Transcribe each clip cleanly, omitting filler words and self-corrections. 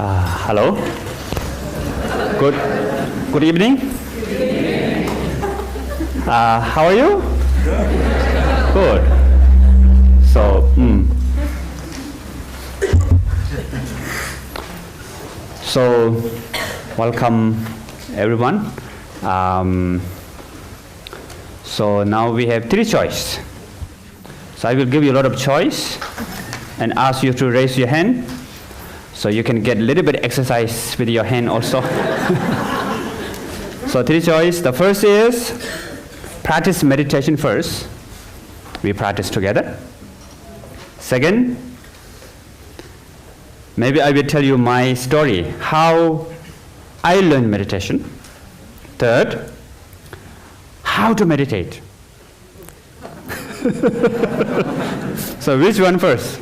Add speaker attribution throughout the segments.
Speaker 1: Hello. Good evening. How are you? Good. So welcome everyone. So now we have three choices. So I will give you a lot of choice and ask you to raise your hand. So you can get a little bit of exercise with your hand also. So three choices. The first is practice meditation first. We practice together. Second, maybe I will tell you my story, how I learned meditation. Third, how to meditate. So which one first?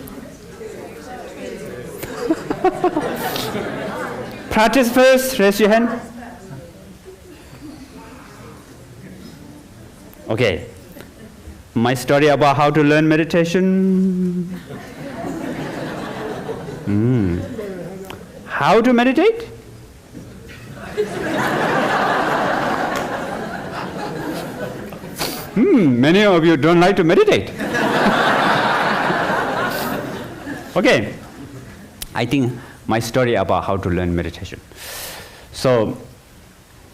Speaker 1: Practice first, raise your hand. Okay. My story about how to learn meditation. How to meditate? Many of you don't like to meditate. Okay. I think my story about how to learn meditation. So,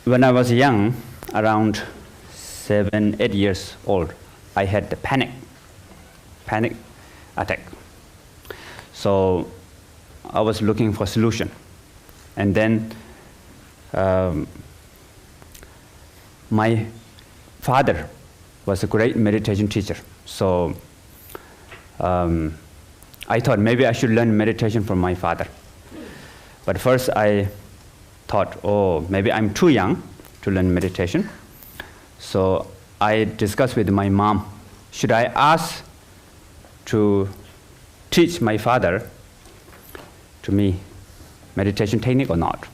Speaker 1: when I was young, around 7, 8 years old, I had the panic attack. So, I was looking for a solution. And then, my father was a great meditation teacher. So, I thought maybe I should learn meditation from my father. But first I thought, maybe I'm too young to learn meditation. So I discussed with my mom, should I ask to teach my father to me meditation technique or not?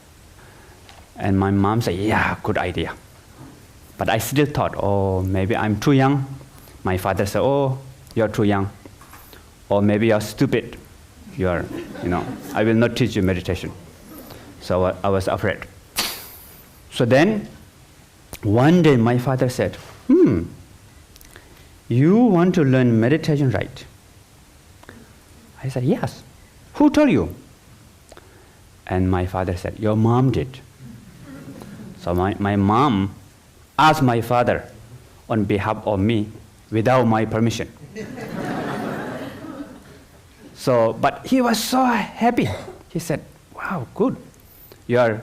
Speaker 1: And my mom said, yeah, good idea. But I still thought, maybe I'm too young. My father said, you're too young. Or maybe you're stupid. I will not teach you meditation. So I was afraid. So then, one day my father said, you want to learn meditation, right? I said, yes. Who told you? And my father said, your mom did. So my mom asked my father on behalf of me without my permission. But he was so happy. He said, wow, good. You are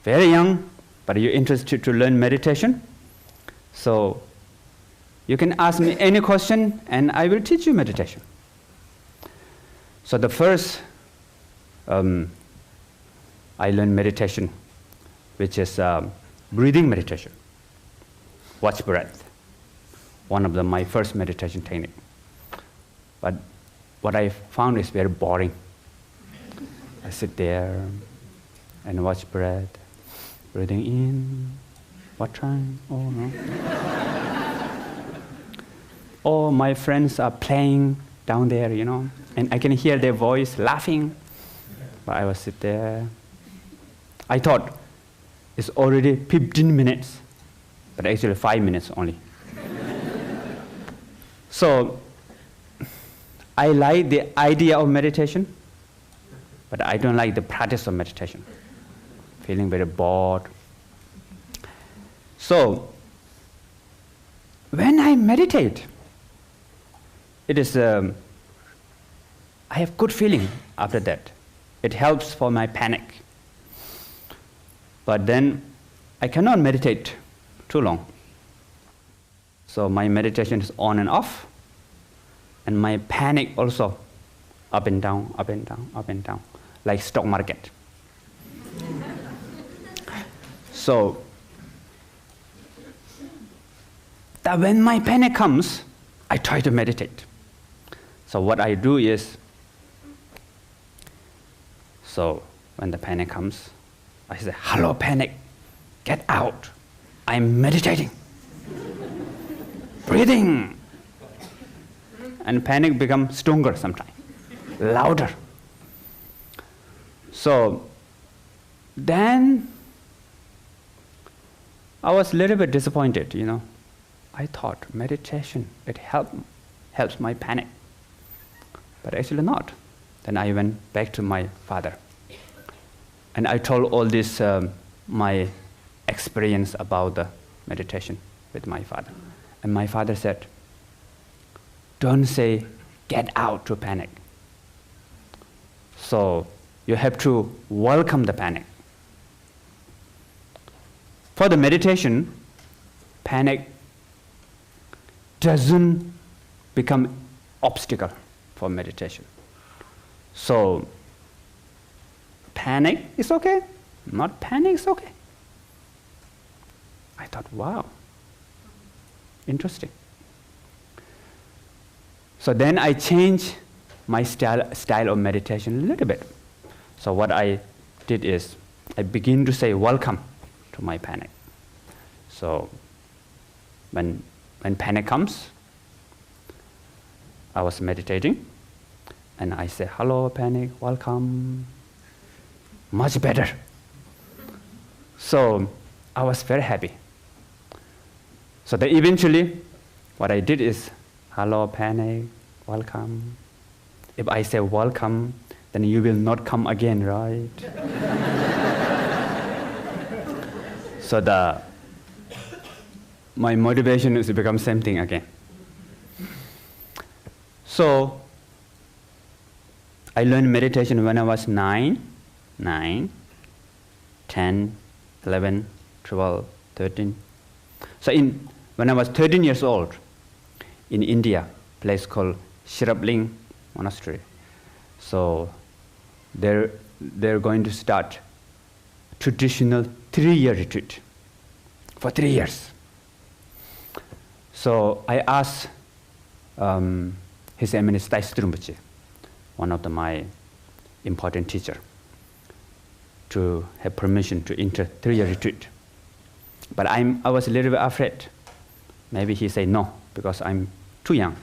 Speaker 1: very young, but you're interested to learn meditation. So you can ask me any question, and I will teach you meditation. So the first, I learned meditation, which is breathing meditation. Watch breath. One of my first meditation technique. But what I found is very boring. I sit there and watch breath, breathing in. What time? No. My friends are playing down there, and I can hear their voice laughing. But I will sit there. I thought it's already 15 minutes, but actually 5 minutes only. So I like the idea of meditation, but I don't like the practice of meditation. Feeling very bored. So when I meditate, it is I have good feeling after that. It helps for my panic. But then I cannot meditate too long. So my meditation is on and off. And my panic also up and down, up and down, up and down, like stock market. So that when my panic comes, I try to meditate. So what I do is, so when the panic comes, I say, hello panic, get out. I'm meditating. Breathing. And panic becomes stronger sometimes, louder. So then I was a little bit disappointed, I thought meditation, it helps my panic. But actually not. Then I went back to my father. And I told all this, my experience about the meditation with my father. And my father said, don't say, get out to panic. So you have to welcome the panic. For the meditation, panic doesn't become obstacle for meditation. So panic is okay, not panic is okay. I thought, wow, interesting. So then I changed my style of meditation a little bit. So what I did is I begin to say welcome to my panic. So when panic comes, I was meditating and I say, hello panic, welcome. Much better. So I was very happy. So then eventually what I did is, hello panic, welcome. If I say welcome, then you will not come again, right? So my motivation is to become same thing again. So I learned meditation when I was 9, 10, 11, 12, 13. So when I was 13 years old, in India, a place called Shirapling Monastery. So they're going to start traditional 3-year retreat for 3 years. So I asked His Eminence sadhu, one of my important teacher, to have permission to enter 3-year retreat. But I was a little bit afraid. Maybe he said no, because I'm too young.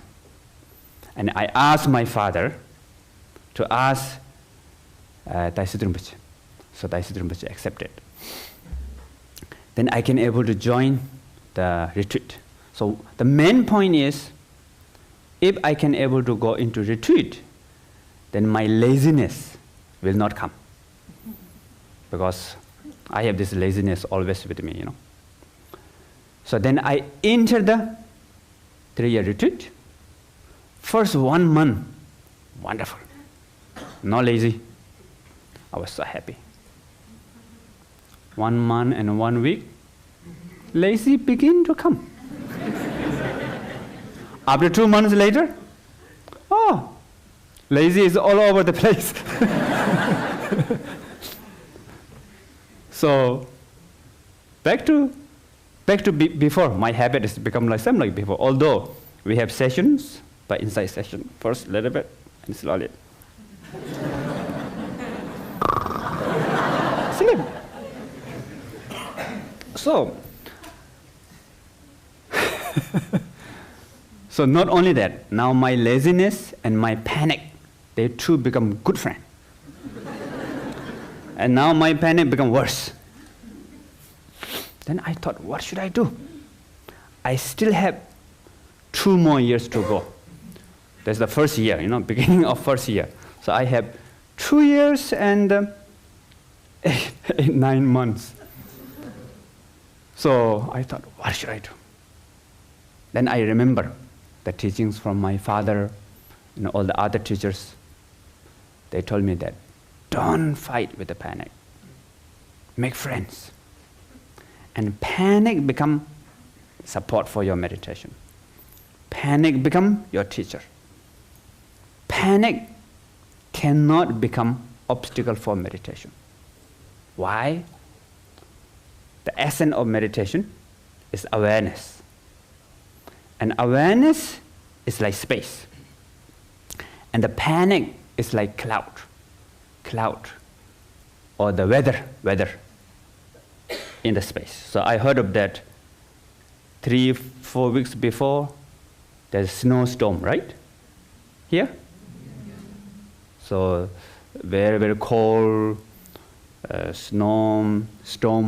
Speaker 1: And I asked my father to ask sadhu. So sadhu accepted. Then I can able to join the retreat. So the main point is, if I can able to go into retreat, then my laziness will not come. Because I have this laziness always with me, So then I entered the 3-year retreat. First 1 month, wonderful. Not lazy. I was so happy. 1 month and 1 week, lazy begin to come. After 2 months later, lazy is all over the place. So back to before, my habit has become like same like before. Although we have sessions, but inside session, first a little bit and slowly. Sleep. So not only that, now my laziness and my panic, they two become good friends. And now my panic become worse. Then I thought, what should I do? I still have 2 more years to go. That's the first year, beginning of first year. So I have 2 years and 9 months. So I thought, what should I do? Then I remember the teachings from my father, all the other teachers. They told me that, don't fight with the panic. Make friends. And panic become support for your meditation. Panic become your teacher. Panic cannot become obstacle for meditation. Why? The essence of meditation is awareness. And awareness is like space. And the panic is like cloud, or the weather in the space. So I heard of that 3-4 weeks before, there's snowstorm, right? Here? So very, very cold, storm,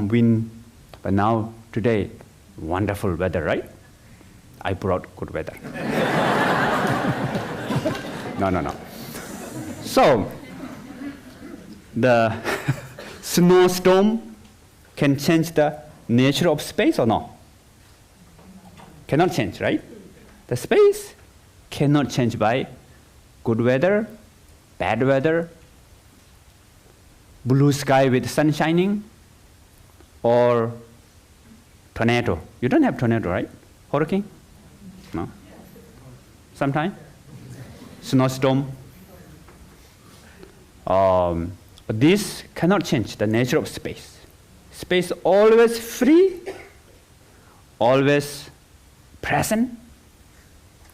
Speaker 1: wind. But now, today, wonderful weather, right? I brought good weather. No. So, the snowstorm can change the nature of space or no? Cannot change, right? The space cannot change by good weather, bad weather, blue sky with sun shining, or tornado. You don't have tornado, right? Hurricane? No? Sometime? Snowstorm? But this cannot change the nature of space. Space always free, always present,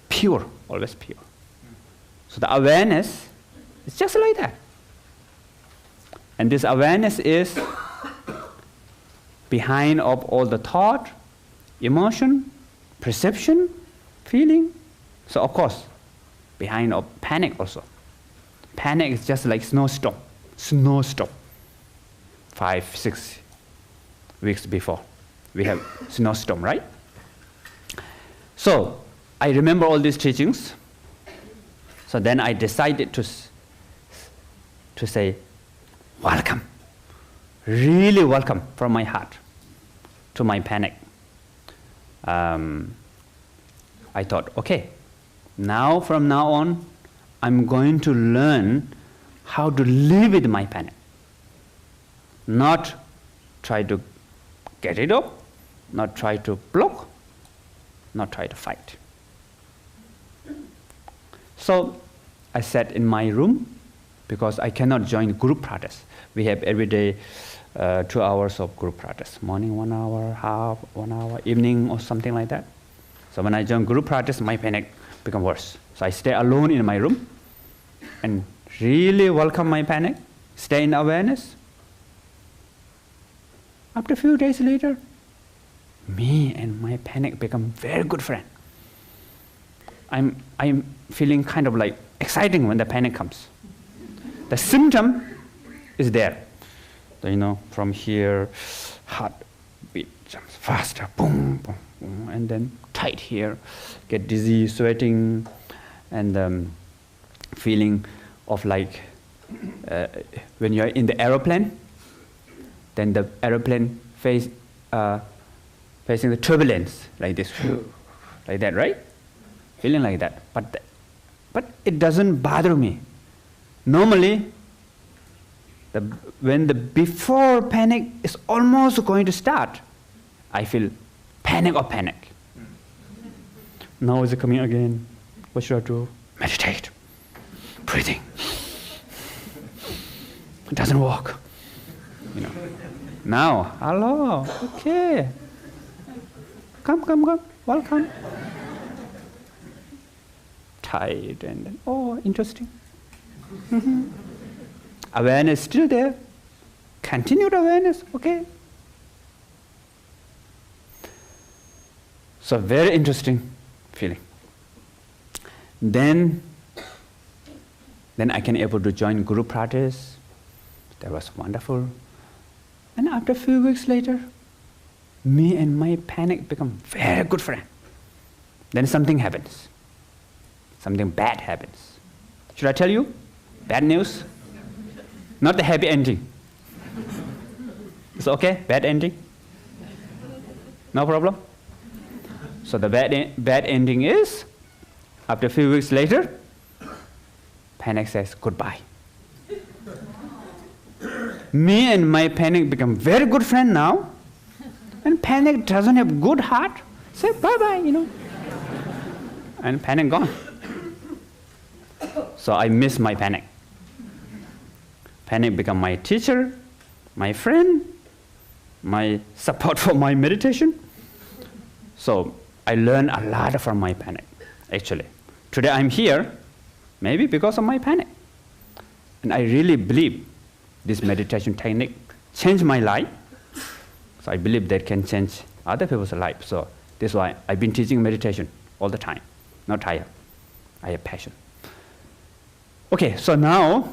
Speaker 1: pure, always pure. So the awareness is just like that. And this awareness is behind of all the thought, emotion, perception, feeling. So of course, behind of panic also. Panic is just like snowstorm. 5-6 weeks before, we have snowstorm, right? So I remember all these teachings. So then I decided to say, welcome, really welcome from my heart to my panic. I thought, okay, from now on, I'm going to learn how to live with my panic. Not try to get rid of, not try to block, not try to fight. So I sat in my room because I cannot join group practice. We have every day 2 hours of group practice. Morning 1 hour, half 1 hour, evening or something like that. So when I join group practice, my panic becomes worse. So I stay alone in my room and really welcome my panic, stay in awareness. After a few days later, me and my panic become very good friend. I'm feeling kind of like exciting when the panic comes. The symptom is there. So, from here, heartbeat jumps faster, boom, boom, boom, and then tight here, get dizzy, sweating, and feeling of like when you're in the aeroplane, then the aeroplane facing the turbulence like this, like that, right? Feeling like that, but it doesn't bother me. Normally, when the before panic is almost going to start, I feel panic. Now is it coming again? What should I do? Meditate, breathing. It doesn't work. Now, hello, okay. Come, welcome. Tired and then, oh, interesting. Awareness still there. Continued awareness, okay. So very interesting feeling. Then I can able to join group practice. That was wonderful. And after a few weeks later, me and my panic become very good friend. Then something happens. Something bad happens. Should I tell you? Bad news? Not the happy ending. It's okay? Bad ending? No problem? So the bad ending is, after a few weeks later, panic says goodbye. Me and my panic become very good friend now, and panic doesn't have good heart, say bye-bye, And panic gone. So I miss my panic. Panic become my teacher, my friend, my support for my meditation. So I learn a lot from my panic, actually. Today I'm here, maybe because of my panic. And I really believe this meditation technique changed my life. So I believe that can change other people's life. So this is why I've been teaching meditation all the time. Not tired. I have passion. Okay, so now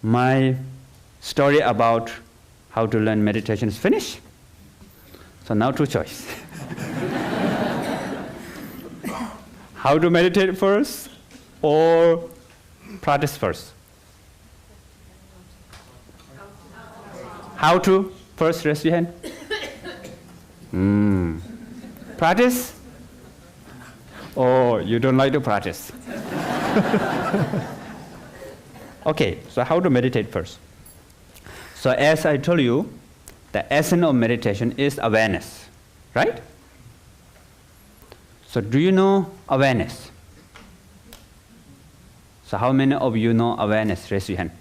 Speaker 1: my story about how to learn meditation is finished. So now two choice. How to meditate first or practice first? How to? First, raise your hand. Practice? Oh, you don't like to practice. Okay, so how to meditate first? So as I told you, the essence of meditation is awareness, right? So do you know awareness? So how many of you know awareness? Raise your hand.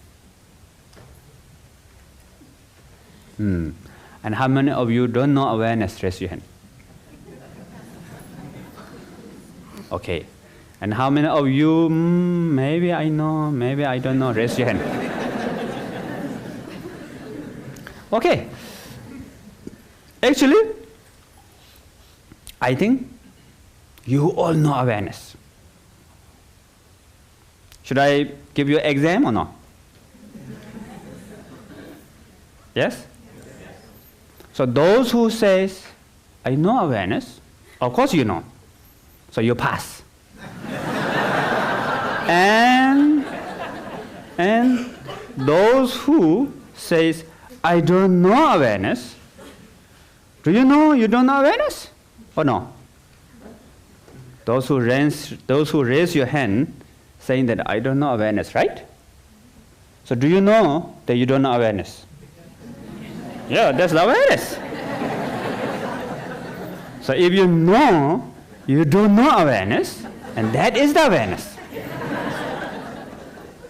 Speaker 1: And how many of you don't know awareness? Raise your hand. Okay. And how many of you, maybe I know, maybe I don't know? Raise your hand. Okay. Actually, I think you all know awareness. Should I give you an exam or not? Yes? So those who says, I know awareness, of course you know. So you pass. and those who says, I don't know awareness, do you know you don't know awareness? Or no? Those who raise your hand saying that I don't know awareness, right? So do you know that you don't know awareness? Yeah, that's the awareness. So if you know you don't know awareness, and that is the awareness.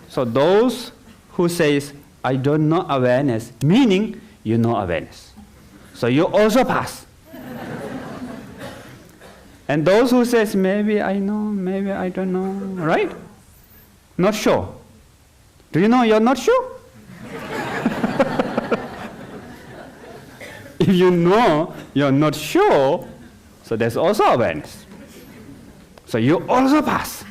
Speaker 1: So those who says, I don't know awareness, meaning you know awareness. So you also pass. And those who says, maybe I know, maybe I don't know, right? Not sure. Do you know you're not sure? If you know you're not sure, so there's also awareness. So you also pass.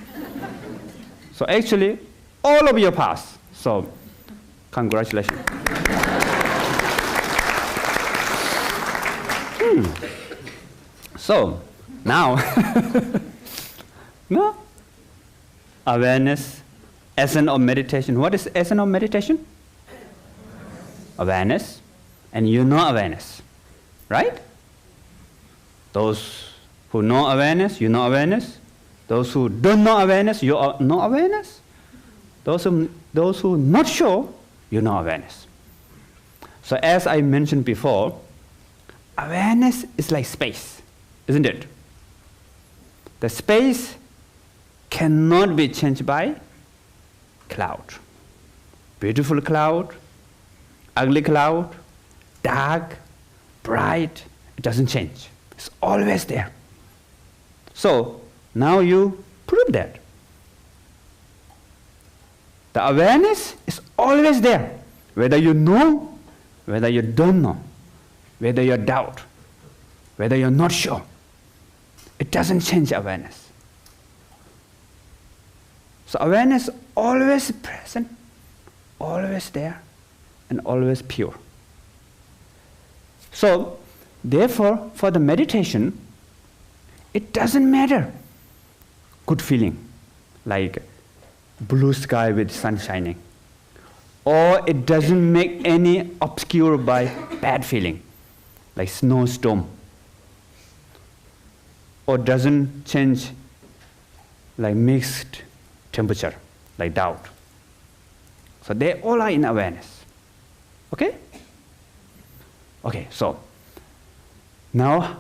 Speaker 1: So actually, all of you pass. So congratulations. So now, no? Awareness, essence of meditation. What is essence of meditation? Awareness. And you know awareness, right? Those who know awareness, you know awareness. Those who don't know awareness, you know awareness. Those who not sure, you know awareness. So as I mentioned before, awareness is like space, isn't it? The space cannot be changed by cloud. Beautiful cloud, ugly cloud, dark, bright, it doesn't change. It's always there. So now you prove that. The awareness is always there. Whether you know, whether you don't know, whether you doubt, whether you're not sure, it doesn't change awareness. So awareness always present, always there, and always pure. So, therefore, for the meditation, it doesn't matter good feeling, like blue sky with sun shining, or it doesn't make any obscure by bad feeling, like snowstorm, or doesn't change like mixed temperature, like doubt. So they all are in awareness. Okay? Okay, so now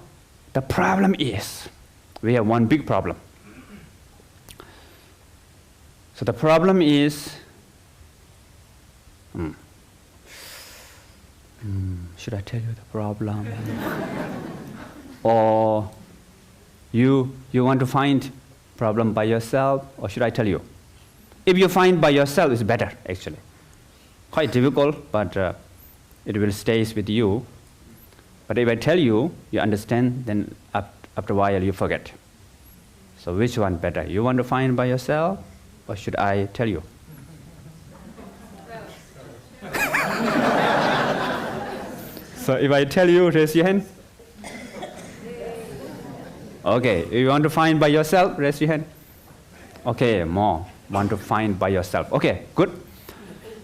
Speaker 1: the problem is, we have one big problem. So the problem is, should I tell you the problem? Or you want to find problem by yourself, or should I tell you? If you find by yourself, it's better actually. Quite difficult, but it will stay with you. But if I tell you, you understand, then after a while you forget. So which one better? You want to find by yourself, or should I tell you? So if I tell you, raise your hand. Okay, if you want to find by yourself, raise your hand. Okay, more. Want to find by yourself. Okay, good.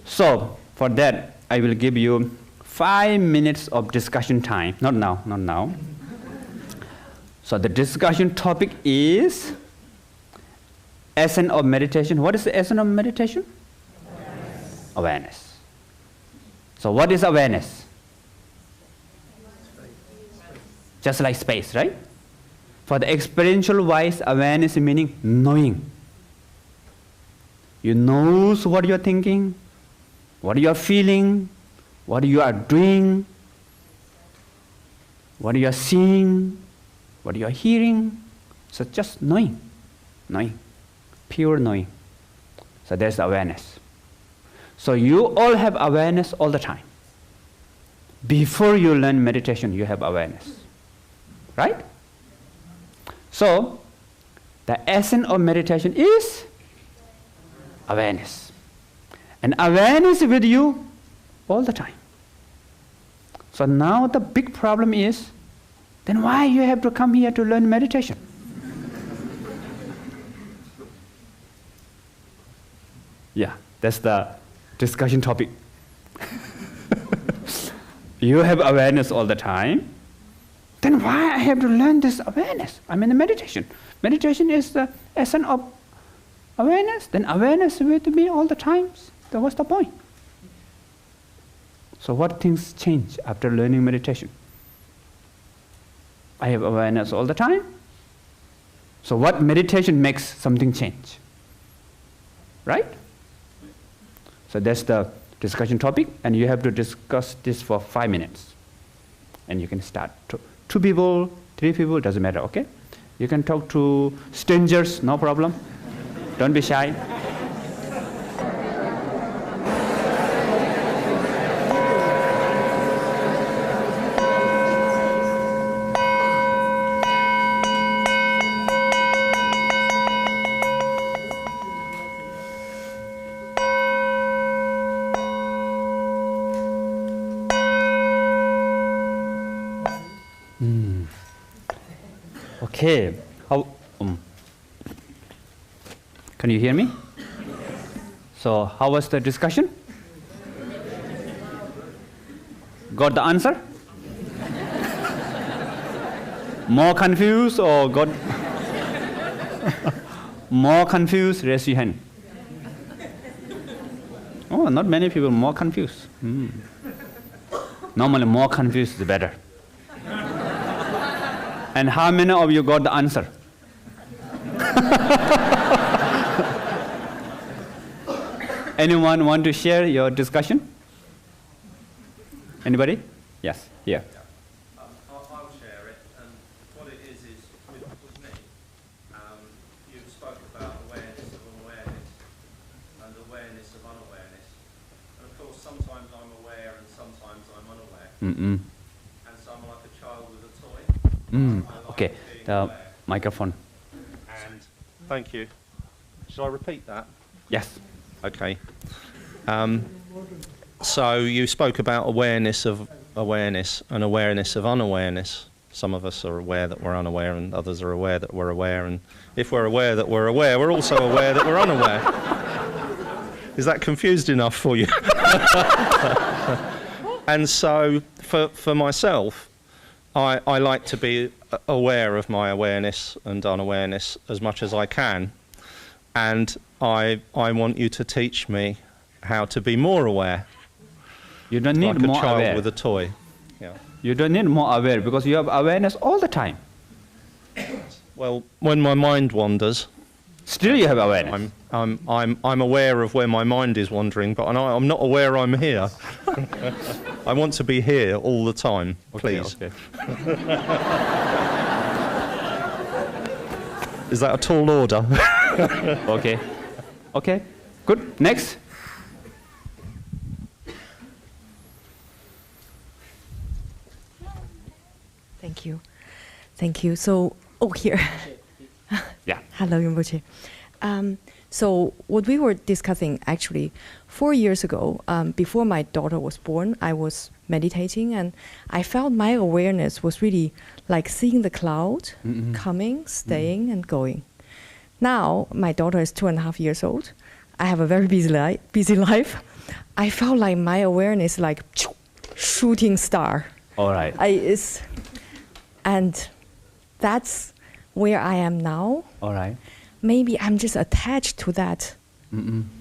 Speaker 1: So for that, I will give you 5 minutes of discussion time. Not now, not now. So the discussion topic is essence of meditation. What is the essence of meditation? Awareness. Awareness. So what is awareness? Just like space, right? For the experiential wise, awareness meaning knowing. You know what you are thinking, what you are feeling, what you are doing, what you are seeing, what you are hearing. So just knowing, knowing, pure knowing. So there's awareness. So you all have awareness all the time. Before you learn meditation, you have awareness, right? So the essence of meditation is awareness. And awareness with you all the time. So now the big problem is, then why you have to come here to learn meditation? Yeah, that's the discussion topic. You have awareness all the time. Then why I have to learn this awareness? I mean the meditation. Meditation is the essence of awareness. Then awareness with me all the times. Then what's the point? So what things change after learning meditation? I have awareness all the time. So what meditation makes something change? Right? So that's the discussion topic, and you have to discuss this for 5 minutes. And you can start. 2 people, 3 people, doesn't matter, okay? You can talk to strangers, no problem. Don't be shy. Okay, can you hear me? So how was the discussion? Got the answer? More confused or got more confused? Raise your hand. Oh, not many people more confused. Normally more confused is better. And how many of you got the answer? Anyone want to share your discussion? Anybody? Yes, here.
Speaker 2: Yeah. I'll share it. And what it is with me, you spoke about awareness of unawareness and awareness of unawareness. And of course, sometimes I'm aware and sometimes I'm unaware. And so I'm like a child with a toy.
Speaker 1: Okay, the microphone.
Speaker 2: And thank you. Shall I repeat that?
Speaker 1: Yes.
Speaker 2: Okay. So you spoke about awareness of awareness and awareness of unawareness. Some of us are aware that we're unaware and others are aware that we're aware. And if we're aware that we're aware, we're also aware that we're unaware. Is that confused enough for you? And so for myself, I like to be aware of my awareness and unawareness as much as I can. And I want you to teach me how to be more aware.
Speaker 1: You don't need
Speaker 2: like
Speaker 1: more
Speaker 2: a child
Speaker 1: aware.
Speaker 2: with a toy. Yeah.
Speaker 1: You don't need more aware because you have awareness all the time.
Speaker 2: Well, when my mind wanders,
Speaker 1: still you have awareness.
Speaker 2: I'm aware of where my mind is wandering, but I'm not aware I'm here. I want to be here all the time, please.
Speaker 1: Okay.
Speaker 2: Is that a tall order?
Speaker 1: Okay. Okay. Good. Next.
Speaker 3: Thank you. Thank you. So, here.
Speaker 1: Yeah.
Speaker 3: Hello, Rinpoche. So what we were discussing actually 4 years ago, before my daughter was born, I was meditating and I felt my awareness was really like seeing the cloud coming, staying and going. Now my daughter is 2.5 years old. I have a very busy life. I felt like my awareness like shooting star.
Speaker 1: All right.
Speaker 3: And that's where I am now.
Speaker 1: All right.
Speaker 3: Maybe I'm just attached to that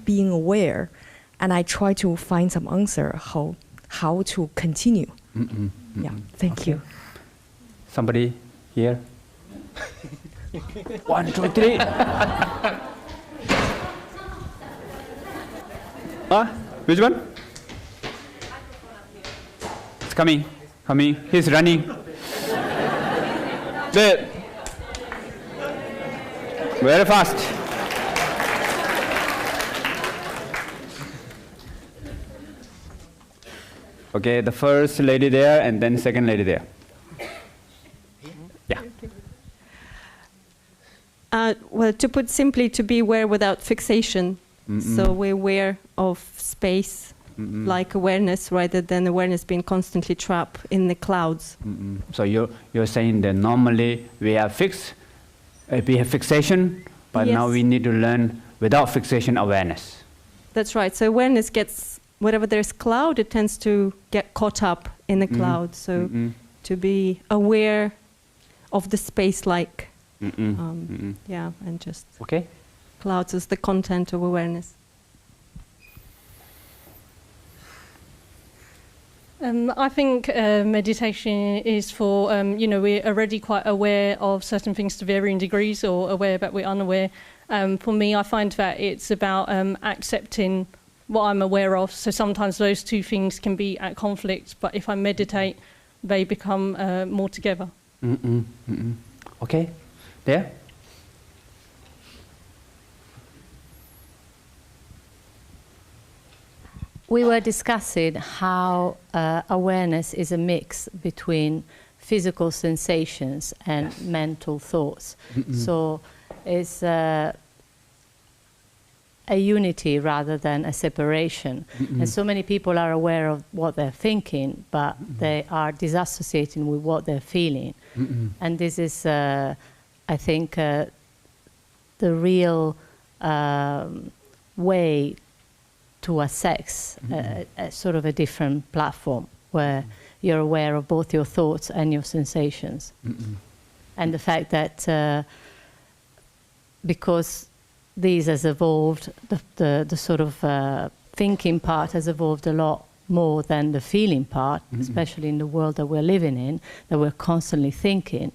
Speaker 3: being aware, and I try to find some answer how to continue. Yeah, thank you.
Speaker 1: Somebody here? 1, 2, 3. Which one? It's coming. He's running. There. Very fast. Okay, the first lady there and then second lady there. Yeah.
Speaker 4: Well, to put simply, to be aware without fixation. So we're aware of space, like awareness, rather than awareness being constantly trapped in the clouds.
Speaker 1: So you're saying that normally we have fixation, but
Speaker 4: Yes.
Speaker 1: now we need to learn without fixation awareness.
Speaker 4: That's right. So awareness gets, wherever there's cloud, it tends to get caught up in the cloud. So to be aware of the space-like, yeah, and just
Speaker 1: Okay.
Speaker 4: clouds as the content of awareness.
Speaker 5: I think meditation is for, we're already quite aware of certain things to varying degrees, or aware but we're unaware. For me, I find that it's about accepting what I'm aware of. So sometimes those two things can be at conflict, but if I meditate, they become more together.
Speaker 1: Okay. There?
Speaker 6: We were discussing how awareness is a mix between physical sensations and mental thoughts. So it's a unity rather than a separation. And so many people are aware of what they're thinking, but they are disassociating with what they're feeling. And this is, I think, the real way to access a sort of a different platform where you're aware of both your thoughts and your sensations. And the fact that because these has evolved, the sort of thinking part has evolved a lot more than the feeling part, especially in the world that we're living in, that we're constantly thinking.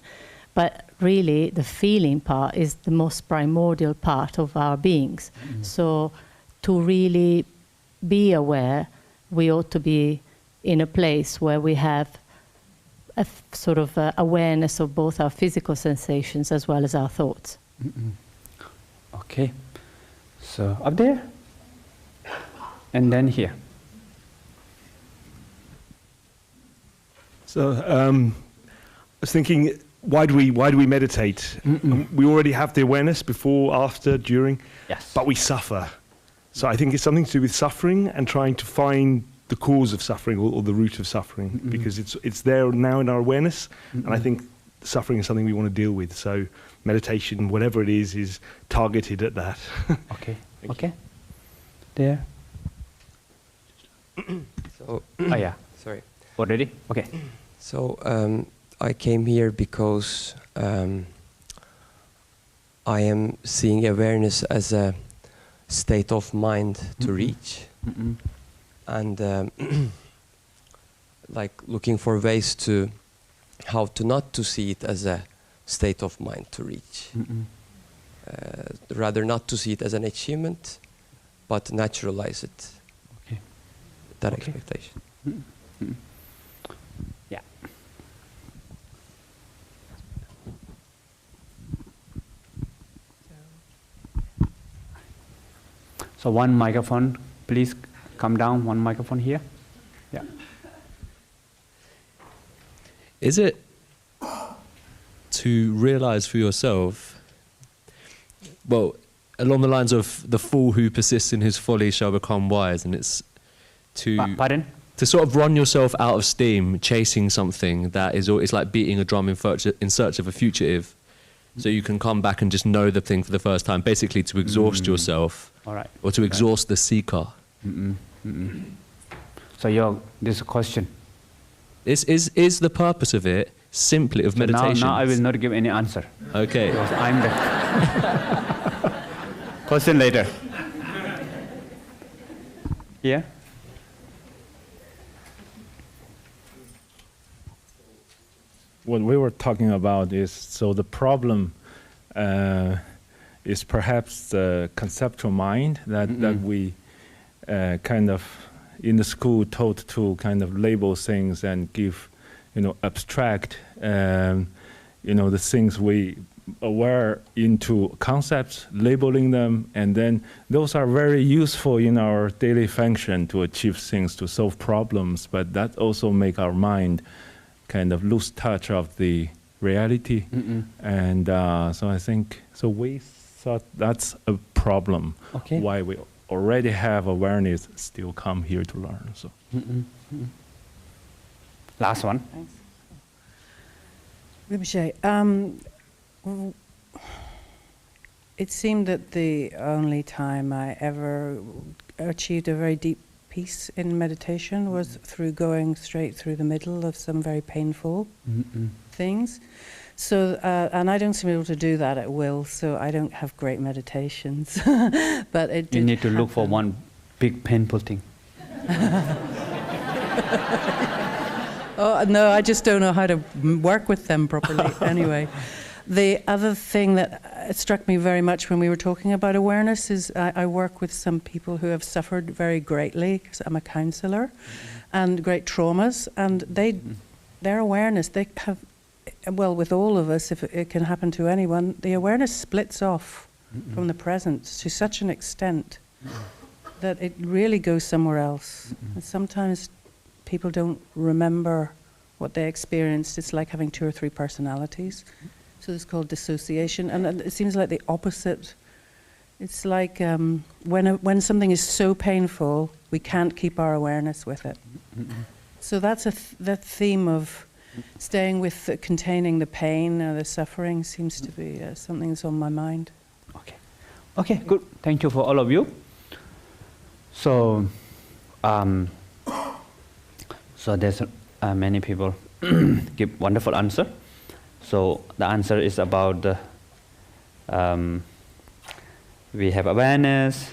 Speaker 6: But really, the feeling part is the most primordial part of our beings. So to really be aware, we ought to be in a place where we have a sort of awareness of both our physical sensations as well as our thoughts.
Speaker 1: Okay. So up there, and then here.
Speaker 7: So I was thinking, why do we meditate? We already have the awareness before, after, during,
Speaker 1: Yes.
Speaker 7: but we suffer. So I think it's something to do with suffering and trying to find the cause of suffering or the root of suffering, because it's there now in our awareness, and I think suffering is something we want to deal with. So meditation, whatever it is targeted at that.
Speaker 1: Okay. Okay. There.
Speaker 8: So,
Speaker 1: Yeah.
Speaker 8: sorry.
Speaker 1: Already? Okay.
Speaker 8: So I came here because I am seeing awareness as a state of mind to reach, and like looking for ways to how to not to see it as a state of mind to reach, rather not to see it as an achievement, but naturalize it.
Speaker 1: Okay.
Speaker 8: That
Speaker 1: Okay.
Speaker 8: expectation.
Speaker 1: Yeah. So one microphone, please come down. One microphone here. Yeah.
Speaker 9: Is it to realize for yourself, well, along the lines of the fool who persists in his folly shall become wise, and it's to
Speaker 1: Pardon?
Speaker 9: to sort of run yourself out of steam chasing something that is it's like beating a drum in search of a fugitive, so you can come back and just know the thing for the first time, basically to exhaust yourself.
Speaker 1: All right.
Speaker 9: Or to exhaust the seeker.
Speaker 1: So this question.
Speaker 9: Is the purpose of it simply of meditation?
Speaker 1: Now I will not give any answer.
Speaker 9: Okay.
Speaker 1: Because I'm the question later. Yeah?
Speaker 10: What we were talking about is, so the problem is perhaps the conceptual mind that we kind of in the school taught to kind of label things and give, abstract, the things we aware into concepts, labeling them, and then those are very useful in our daily function to achieve things, to solve problems, but that also make our mind kind of lose touch of the reality. And so I think, so we thought that's a problem.
Speaker 1: Okay.
Speaker 10: Why we already have awareness still come here to learn. So.
Speaker 1: Last one.
Speaker 11: Thanks. Rinpoche, it seemed that the only time I ever achieved a very deep peace in meditation was through going straight through the middle of some very painful things. So, and I don't seem able to do that at will, so I don't have great meditations. But it did
Speaker 1: You need to look
Speaker 11: happen.
Speaker 1: for one big painful thing.
Speaker 11: Oh, no, I just don't know how to work with them properly. Anyway, the other thing that struck me very much when we were talking about awareness is I work with some people who have suffered very greatly, because I'm a counsellor, and great traumas, and their awareness, they have, well, with all of us, if it can happen to anyone, the awareness splits off from the present to such an extent that it really goes somewhere else. And sometimes people don't remember what they experienced. It's like having 2 or 3 personalities. So it's called dissociation. And it seems like the opposite. It's like when something is so painful, we can't keep our awareness with it. So that's that theme of staying with containing the pain or the suffering seems to be something that's on my mind.
Speaker 1: Okay, good. Thank you for all of you. So, so there's many people give wonderful answer. So the answer is about the we have awareness,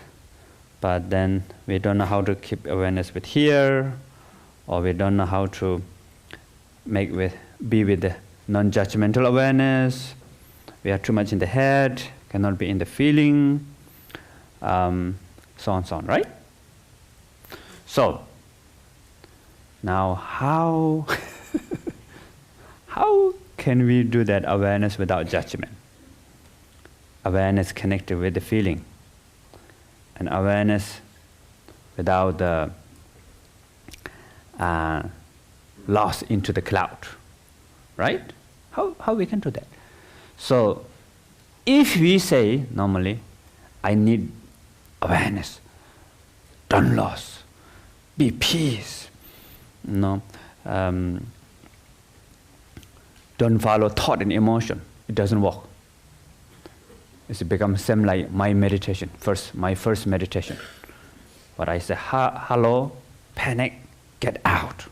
Speaker 1: but then we don't know how to keep awareness with here, or we don't know how to be with the non-judgmental awareness. We are too much in the head, cannot be in the feeling, so on, right? So now how can we do that awareness without judgment? Awareness connected with the feeling, and awareness without the lost into the cloud, right? How we can do that? So if we say normally, I need awareness, don't lose, be peace, don't follow thought and emotion, it doesn't work. It's become same like my meditation, my first meditation. But I say, hello, panic, get out.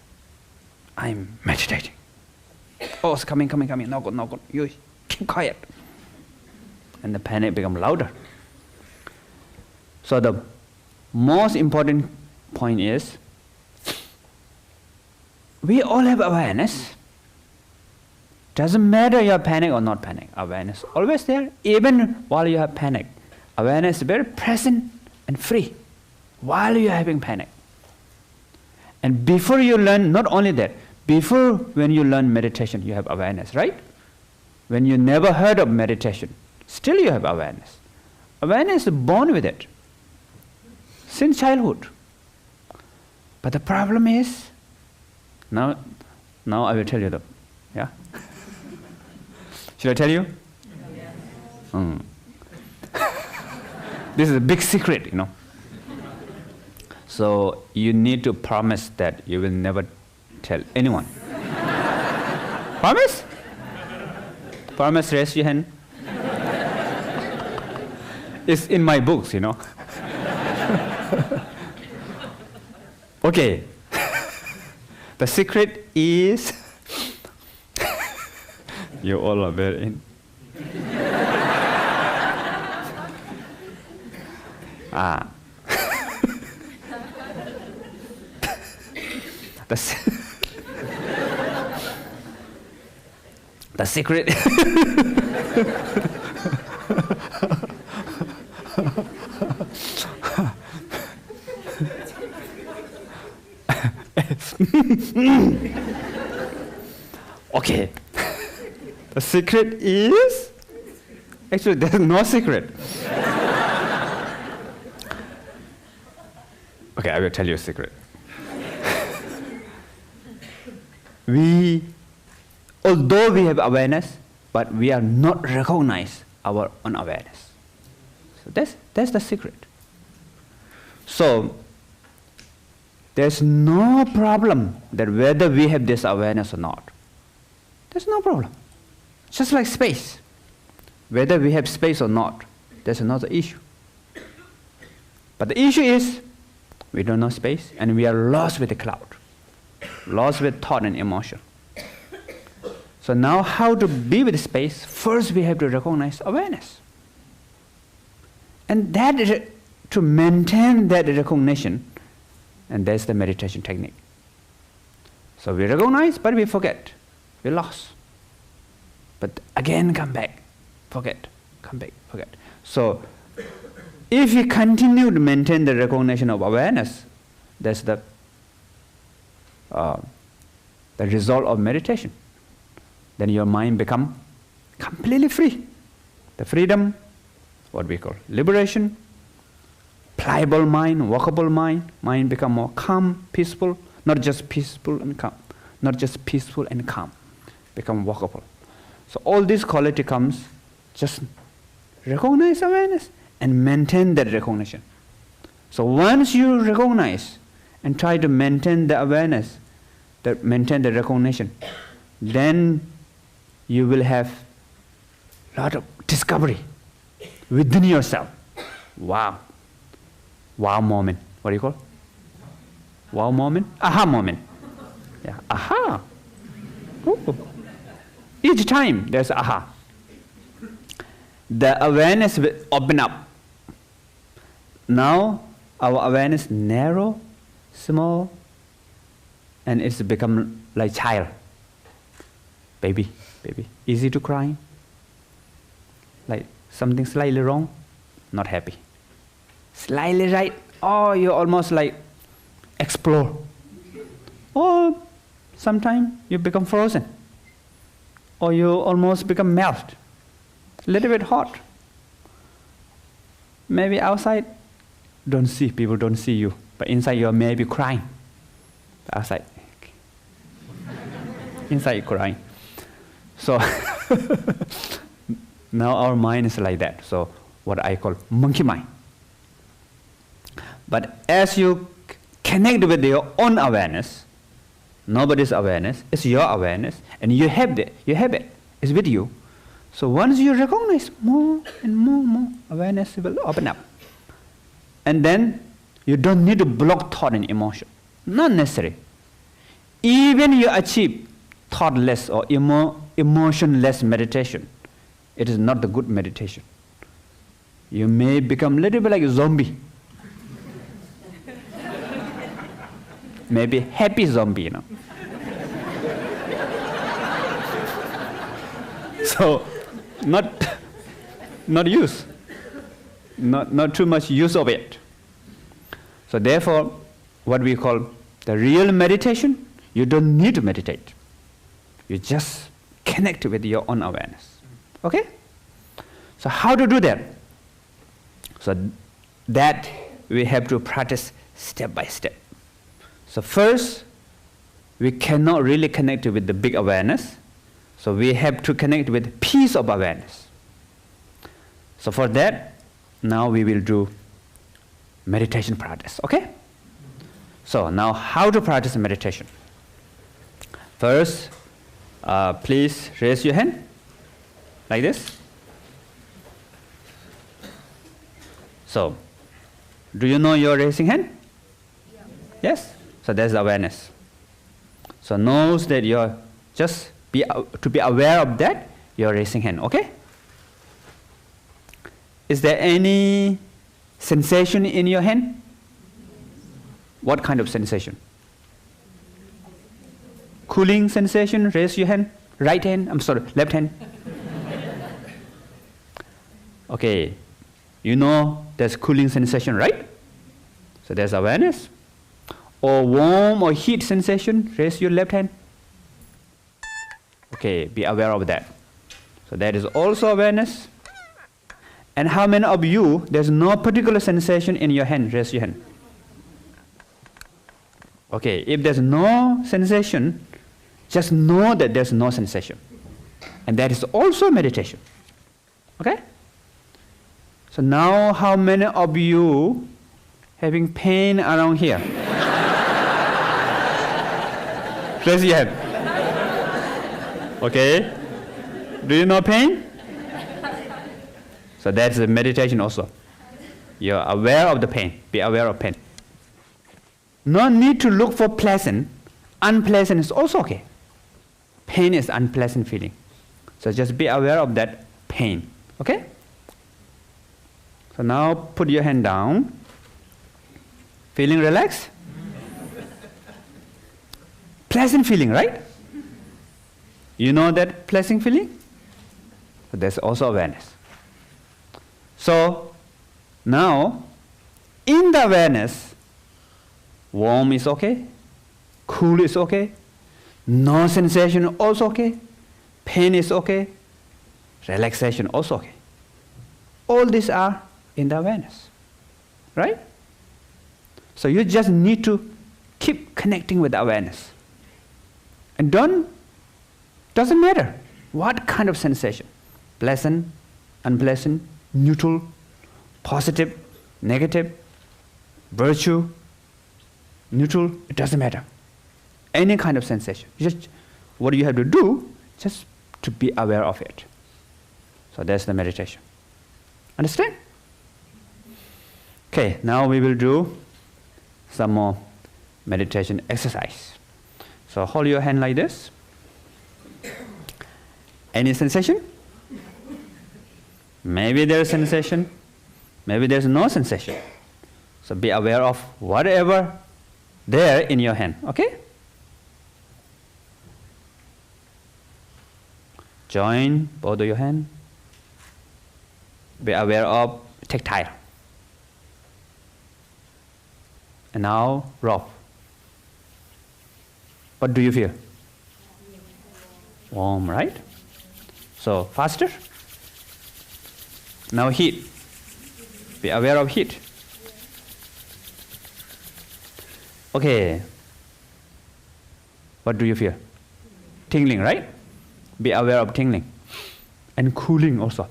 Speaker 1: I'm meditating. Oh, it's coming, no good, you keep quiet. And the panic become louder. So the most important point is, we all have awareness. Doesn't matter you have panic or not panic. Awareness always there, even while you have panic. Awareness is very present and free while you are having panic. And before you learn, not only that, before when you learn meditation, you have awareness, right? When you never heard of meditation, still you have awareness. Awareness is born with it, since childhood. But the problem is, now I will tell you yeah? Should I tell you? Yes. This is a big secret, you know. So you need to promise that you will never tell anyone. Promise? Promise, raise your hand. It's in my books, you know. Okay. The secret is you all are very in. The secret. Okay. The secret is actually there's no secret. Okay, I will tell you a secret. Although we have awareness, but we are not recognize our own awareness. So that's the secret. So there's no problem that whether we have this awareness or not. There's no problem. Just like space. Whether we have space or not, there's another issue. But the issue is we don't know space and we are lost with the cloud. Lost with thought and emotion. So now how to be with space? First we have to recognize awareness. And that is to maintain that recognition, and that's the meditation technique. So we recognize, but we forget. We lost. But again come back, forget, come back, forget. So if you continue to maintain the recognition of awareness, that's the result of meditation. Then your mind become completely free. The freedom, what we call liberation, pliable mind, walkable mind, mind become more calm, peaceful, not just peaceful and calm, not just peaceful and calm, become walkable. So all this quality comes, just recognize awareness and maintain that recognition. So once you recognize and try to maintain the awareness, maintain the recognition, then you will have a lot of discovery within yourself. Wow. Wow moment. What do you call? Wow moment? Aha moment. Yeah. Aha. Ooh. Each time there's aha. The awareness will open up. Now our awareness narrow, small, and it's become like child. Baby. Easy to cry. Like something slightly wrong, not happy. Slightly right, oh, you almost like explore. Or sometimes you become frozen. Or you almost become melt. A little bit hot. Maybe outside, people don't see you. But inside you're maybe crying. Outside. Inside you're crying. So now our mind is like that. So what I call monkey mind. But as you connect with your own awareness, nobody's awareness, it's your awareness, and you have it, it's with you. So once you recognize more and more, awareness will open up. And then you don't need to block thought and emotion. Not necessary. Even you achieve thoughtless or emotionless meditation, it is not the good meditation. You may become a little bit like a zombie. Maybe happy zombie, you know. So, not use, not too much use of it. So therefore, what we call the real meditation, you don't need to meditate. You just connect with your own awareness. Okay? So how to do that? So that we have to practice step by step. So first, we cannot really connect with the big awareness. So we have to connect with piece of awareness. So for that, now we will do meditation practice, okay? So now how to practice meditation? First, please raise your hand like this. So, do you know your raising hand? Yes? So that's awareness. So knows that you're just to be aware of that, you're raising hand, okay? Is there any sensation in your hand? What kind of sensation? Cooling sensation, raise your hand. Right hand, I'm sorry, left hand. Okay, you know there's cooling sensation, right? So there's awareness. Or warm or heat sensation, raise your left hand. Okay, be aware of that. So that is also awareness. And how many of you, there's no particular sensation in your hand, raise your hand. Okay, if there's no sensation, just know that there's no sensation. And that is also meditation. Okay? So now how many of you having pain around here? Raise your hand. Okay? Do you know pain? So that's a meditation also. You're aware of the pain. Be aware of pain. No need to look for pleasant. Unpleasant is also okay. Pain is unpleasant feeling. So just be aware of that pain. Okay? So now put your hand down. Feeling relaxed? Pleasant feeling, right? You know that pleasant feeling? So there's also awareness. So now, in the awareness, warm is okay, cool is okay, no sensation also okay, pain is okay, relaxation also okay. All these are in the awareness, right? So you just need to keep connecting with the awareness. And doesn't matter what kind of sensation, pleasant, unpleasant, neutral, positive, negative, virtue, neutral, it doesn't matter. Any kind of sensation. Just what you have to do, just to be aware of it. So that's the meditation. Understand? Okay, now we will do some more meditation exercise. So hold your hand like this. Any sensation? Maybe there's sensation, maybe there's no sensation. So be aware of whatever there in your hand, okay? Join both of your hands. Be aware of tactile. And now rub. What do you feel? Warm, right? So faster. Now heat. Be aware of heat. Okay. What do you feel? Tingling, right? Be aware of tingling. And cooling also.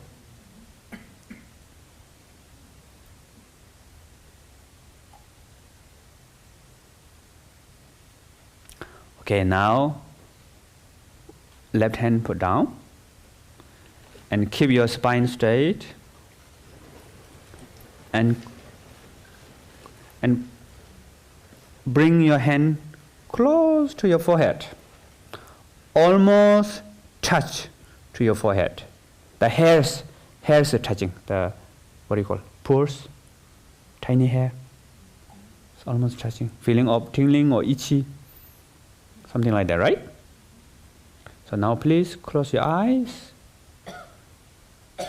Speaker 1: Okay, now left hand put down and keep your spine straight and bring your hand close to your forehead, almost touch to your forehead. The hairs are touching, the, what do you call, pores, tiny hair. It's almost touching, feeling of tingling or itchy, something like that, right? So now please close your eyes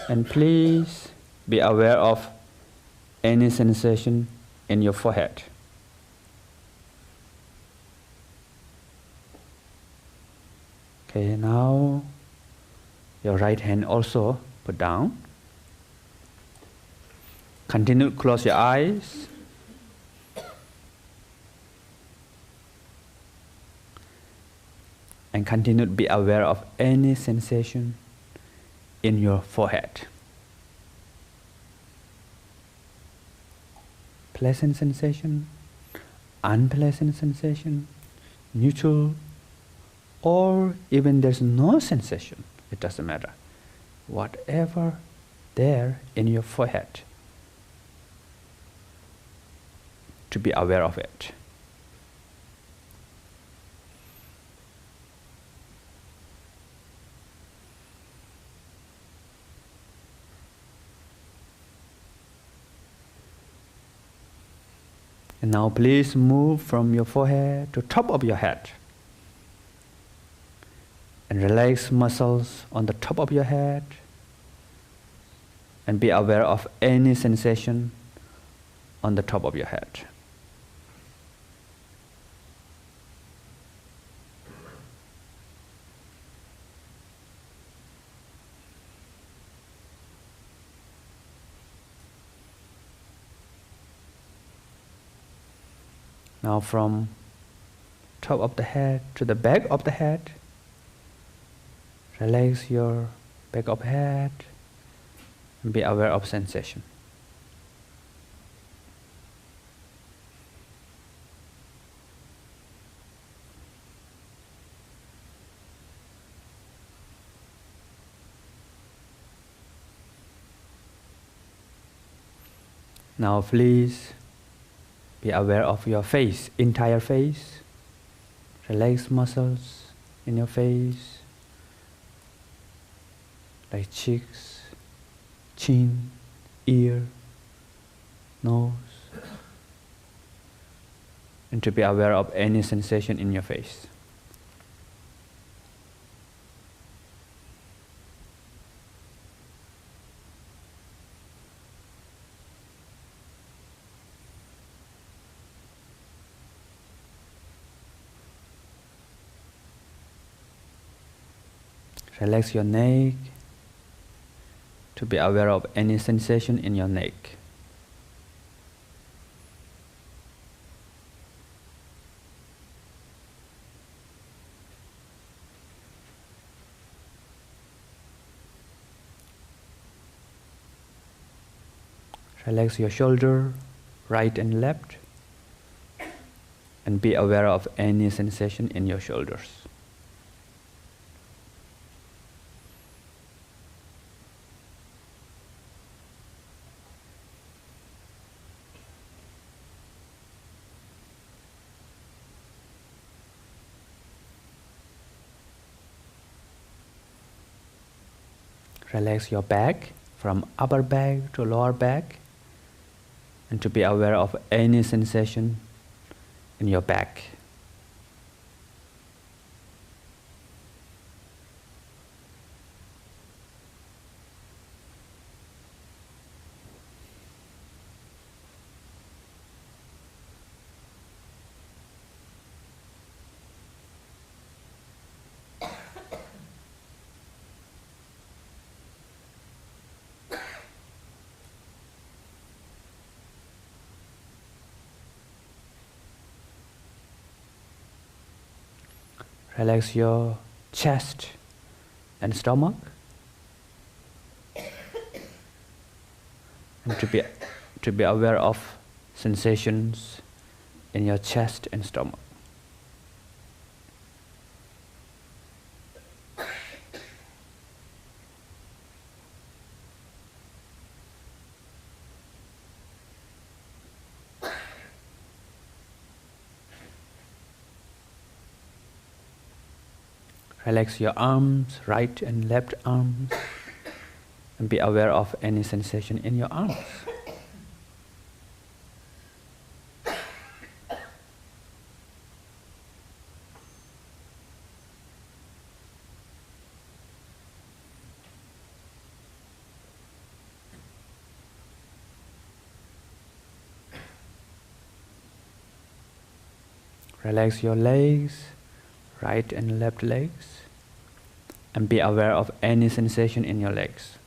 Speaker 1: and please be aware of any sensation in your forehead. Okay, now your right hand also put down. Continue to close your eyes. And continue to be aware of any sensation in your forehead. pleasant sensation, unpleasant sensation, neutral, or even there's no sensation, it doesn't matter. Whatever there in your forehead, to be aware of it. And now please move from your forehead to top of your head. And relax muscles on the top of your head. And be aware of any sensation on the top of your head. Now from top of the head to the back of the head, relax your back of head and be aware of sensation. Now please be aware of your face, entire face. Relax muscles in your face, like cheeks, chin, ear, nose. And to be aware of any sensation in your face. Relax your neck, to be aware of any sensation in your neck. Relax your shoulder, right and left, and be aware of any sensation in your shoulders. Relax your back, from upper back to lower back, and to be aware of any sensation in your back. Relax your chest and stomach. And to be aware of sensations in your chest and stomach. Relax your arms, right and left arms, and be aware of any sensation in your arms. Relax your legs, right and left legs, and be aware of any sensation in your legs.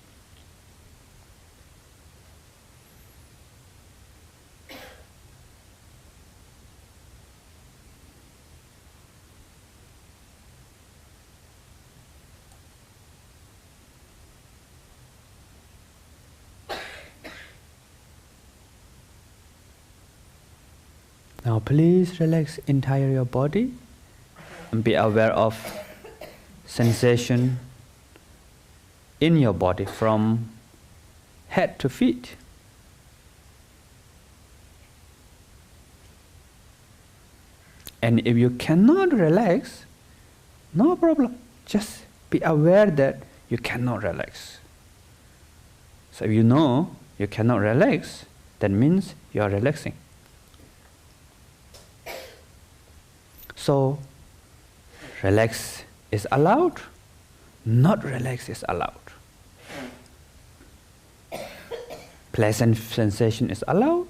Speaker 1: Now please relax entire your body and be aware of sensation in your body from head to feet. And if you cannot relax, no problem. Just be aware that you cannot relax. So if you know you cannot relax, that means you are relaxing. So, relax is allowed, not relax is allowed. Pleasant sensation is allowed,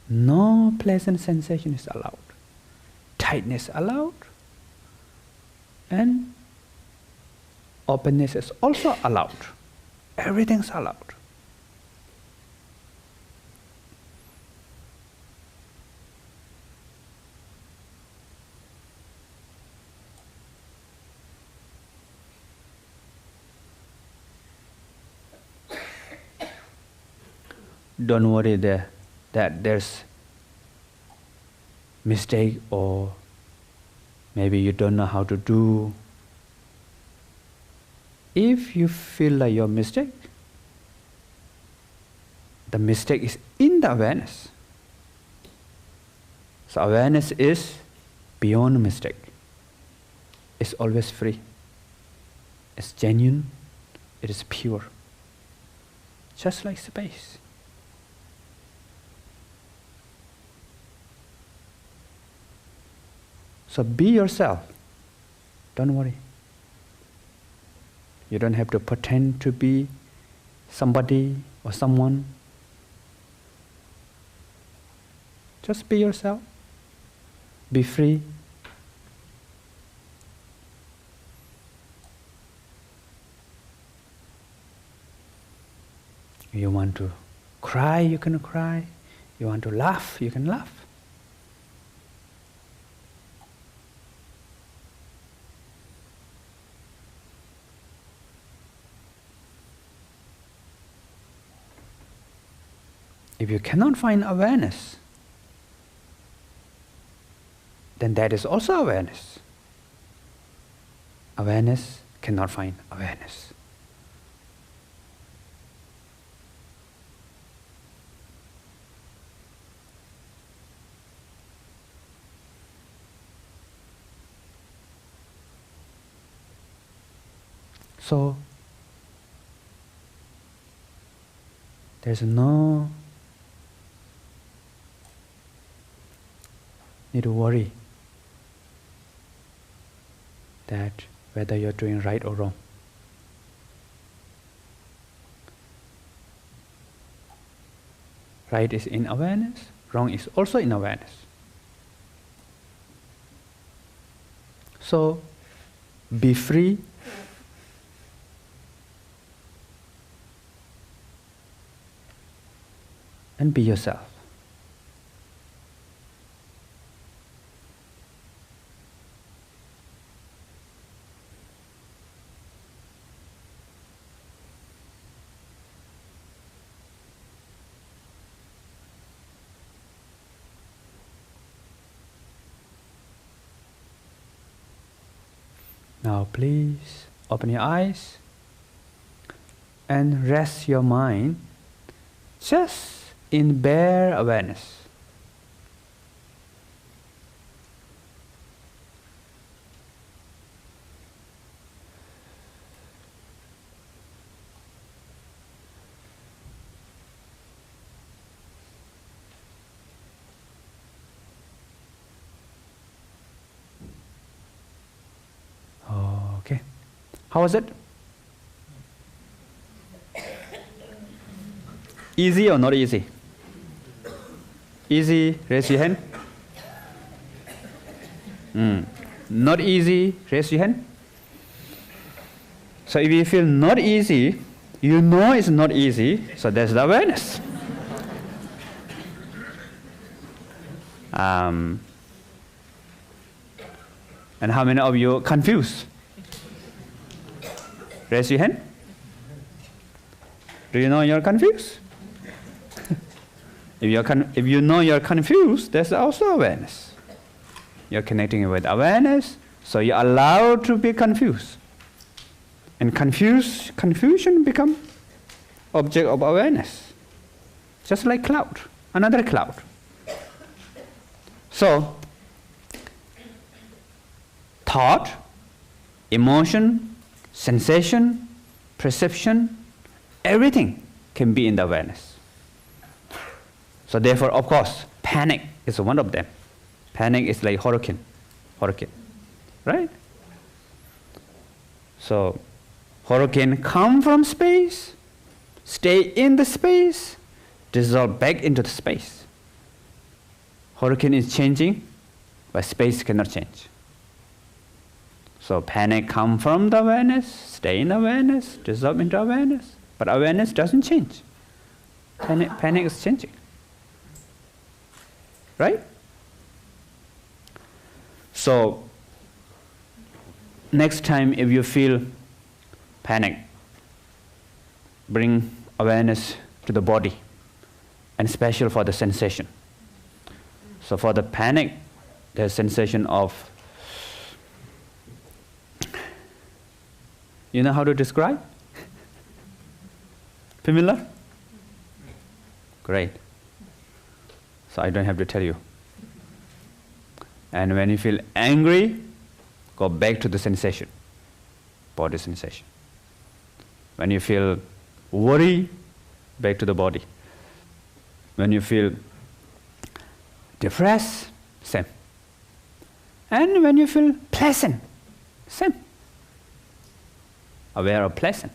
Speaker 1: no pleasant sensation is allowed. Tightness allowed, and openness is also allowed. Everything's allowed. Don't worry that there's mistake or maybe you don't know how to do. If you feel like your mistake, the mistake is in the awareness. So awareness is beyond mistake. It's always free. It's genuine. It is pure. Just like space. So be yourself. Don't worry. You don't have to pretend to be somebody or someone. Just be yourself. Be free. You want to cry, you can cry. You want to laugh, you can laugh. If you cannot find awareness, then that is also awareness. Awareness cannot find awareness. So, there's no need to worry that whether you're doing right or wrong. Right is in awareness, wrong is also in awareness. So, be free. And be yourself. Now please open your eyes and rest your mind just in bare awareness. Okay. How was it? Easy or not easy? Easy, raise your hand. Not easy, raise your hand. So if you feel not easy, you know it's not easy, so there's the awareness. And how many of you are confused? Raise your hand. Do you know you're confused? If you know you're confused, there's also awareness. You're connecting with awareness, so you're allowed to be confused. And confusion become object of awareness. Just like cloud, another cloud. So, thought, emotion, sensation, perception, everything can be in the awareness. So therefore, of course, panic is one of them. Panic is like hurricane, right? So, hurricane come from space, stay in the space, dissolve back into the space. Hurricane is changing, but space cannot change. So panic come from the awareness, stay in awareness, dissolve into awareness, but awareness doesn't change. Panic is changing, right? So next time if you feel panic, bring awareness to the body, and special for the sensation. So for the panic, there's sensation of, you know how to describe? Familiar? Great. So I don't have to tell you. And when you feel angry, go back to the sensation, body sensation. When you feel worry, back to the body. When you feel depressed, same. And when you feel pleasant, same. Aware of pleasant.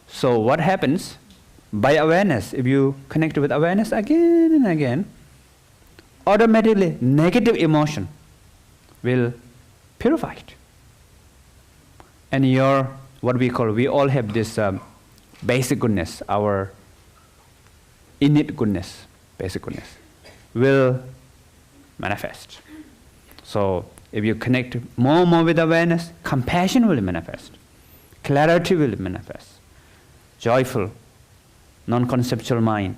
Speaker 1: So what happens? By awareness, if you connect with awareness again and again, automatically negative emotion will purify it. And your, what we call, we all have this basic goodness, our innate goodness, basic goodness, will manifest. So if you connect more and more with awareness, compassion will manifest, clarity will manifest, joyful, non-conceptual mind,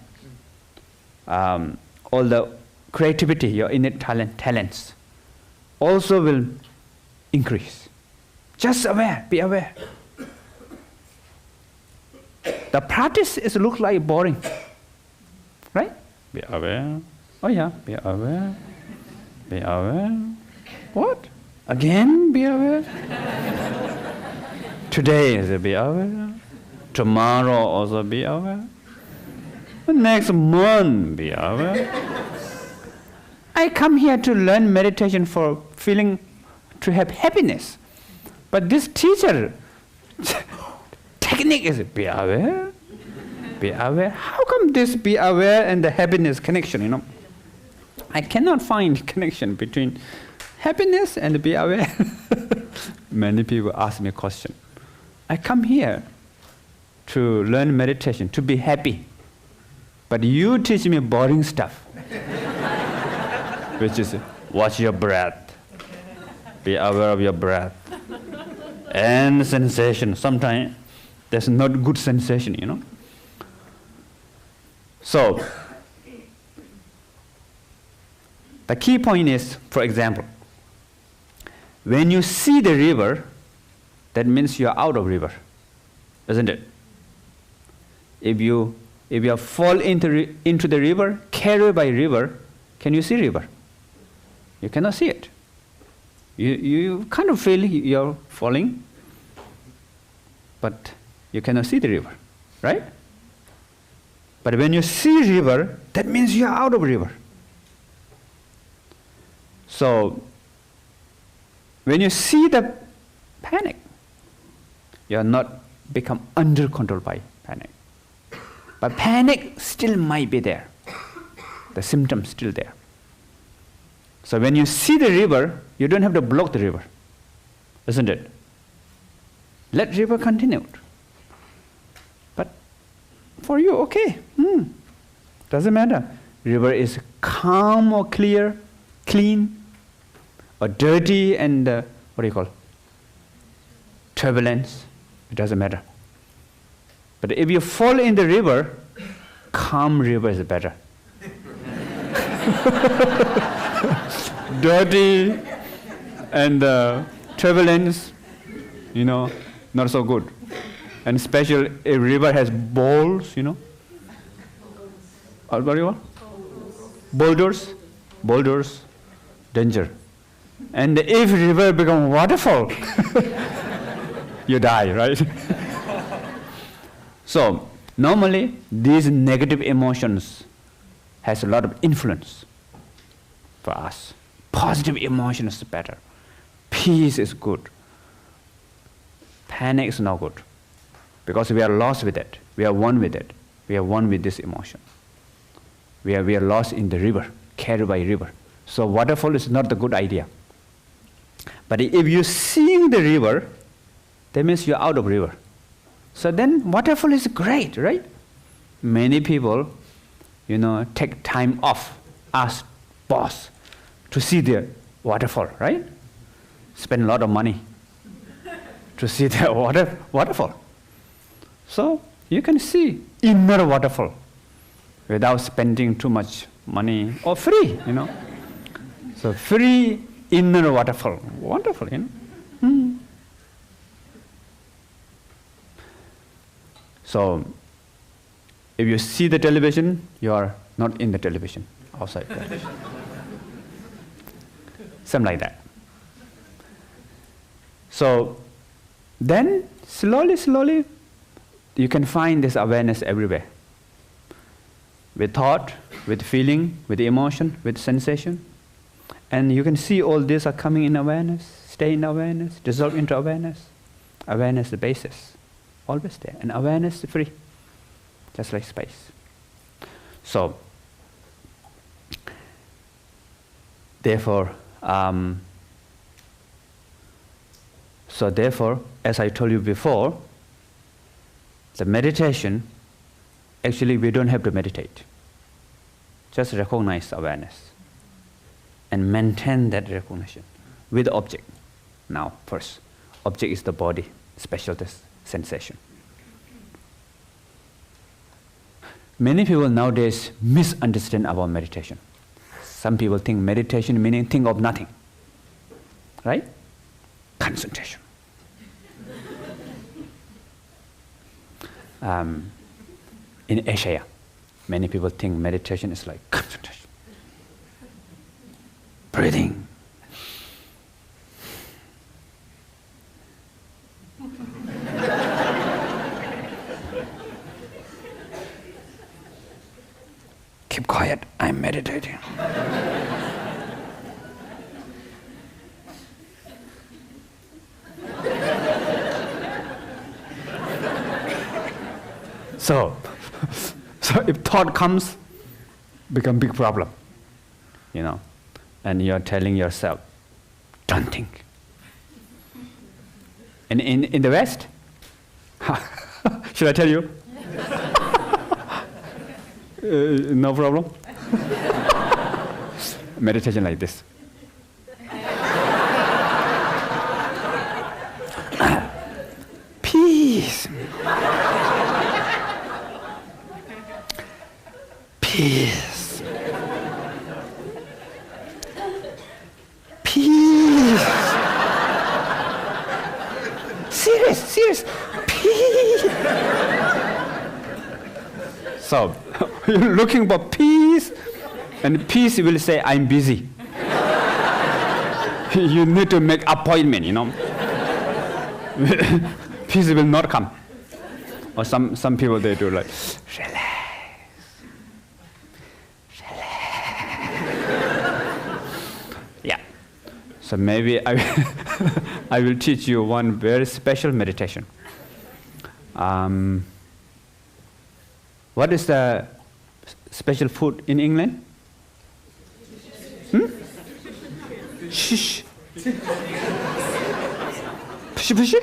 Speaker 1: all the creativity, your innate talents, also will increase. Just aware, be aware. The practice looks like boring, right? Be aware. Oh yeah, be aware. Be aware. What? Again, be aware. Today is be aware. Tomorrow also be aware. Next month, be aware. I come here to learn meditation for feeling, to have happiness. But this teacher, technique is be aware, be aware. How come this be aware and the happiness connection, you know? I cannot find connection between happiness and be aware. Many people ask me a question. I come here to learn meditation, to be happy. But you teach me boring stuff, which is watch your breath, be aware of your breath, and sensation. Sometimes there's not good sensation, you know. So, the key point is, for example, when you see the river, that means you're out of river, isn't it? If you fall into the river, carried by river, can you see river? You cannot see it. You kind of feel you're falling, but you cannot see the river, right? But when you see river, that means you're out of river. So, when you see the panic, you're not become under control by panic. But panic still might be there. The symptoms still there. So when you see the river, you don't have to block the river, isn't it? Let river continue. But for you, okay, doesn't matter. River is calm or clear, clean, or dirty and what do you call? Turbulence. It doesn't matter. But if you fall in the river, calm river is better. dirty, and turbulence, not so good. And especially a river has bowls, What do you want? Boulders, danger. And if river become waterfall, you die, right? So normally these negative emotions has a lot of influence for us. Positive emotions is better. Peace is good. Panic is not good, because we are lost with it. We are one with it. We are one with this emotion. We are lost in the river, carried by river. So waterfall is not the good idea. But if you see the river, that means you're out of river. So then waterfall is great, right? Many people, take time off, ask boss to see the waterfall, right? Spend a lot of money to see the waterfall. So you can see inner waterfall without spending too much money, or free, So free inner waterfall, wonderful, So if you see the television, you are not in the television, outside television. Something like that. So then slowly, you can find this awareness everywhere. With thought, with feeling, with emotion, with sensation. And you can see all these are coming in awareness, stay in awareness, dissolve into awareness. Awareness is the basis, always there. And awareness is free, just like space. So, therefore, as I told you before, the meditation, actually we don't have to meditate. Just recognize awareness and maintain that recognition with the object. Now, first, object is the body, special sensation. Many people nowadays misunderstand about meditation. Some people think meditation meaning think of nothing, right? Concentration. In Asia, many people think meditation is like concentration. Breathing. Keep quiet, I'm meditating. So if thought comes, become big problem, and you're telling yourself, don't think. And in the West, should I tell you? No problem. Meditation like this. Peace. Peace. Peace. Serious. Peace. So, you're looking for peace, and peace will say, I'm busy. You need to make appointment, Peace will not come. Or some people, they do like, relax. Yeah. So maybe I will teach you one very special meditation. What is the special food in England? Shish. Pushy?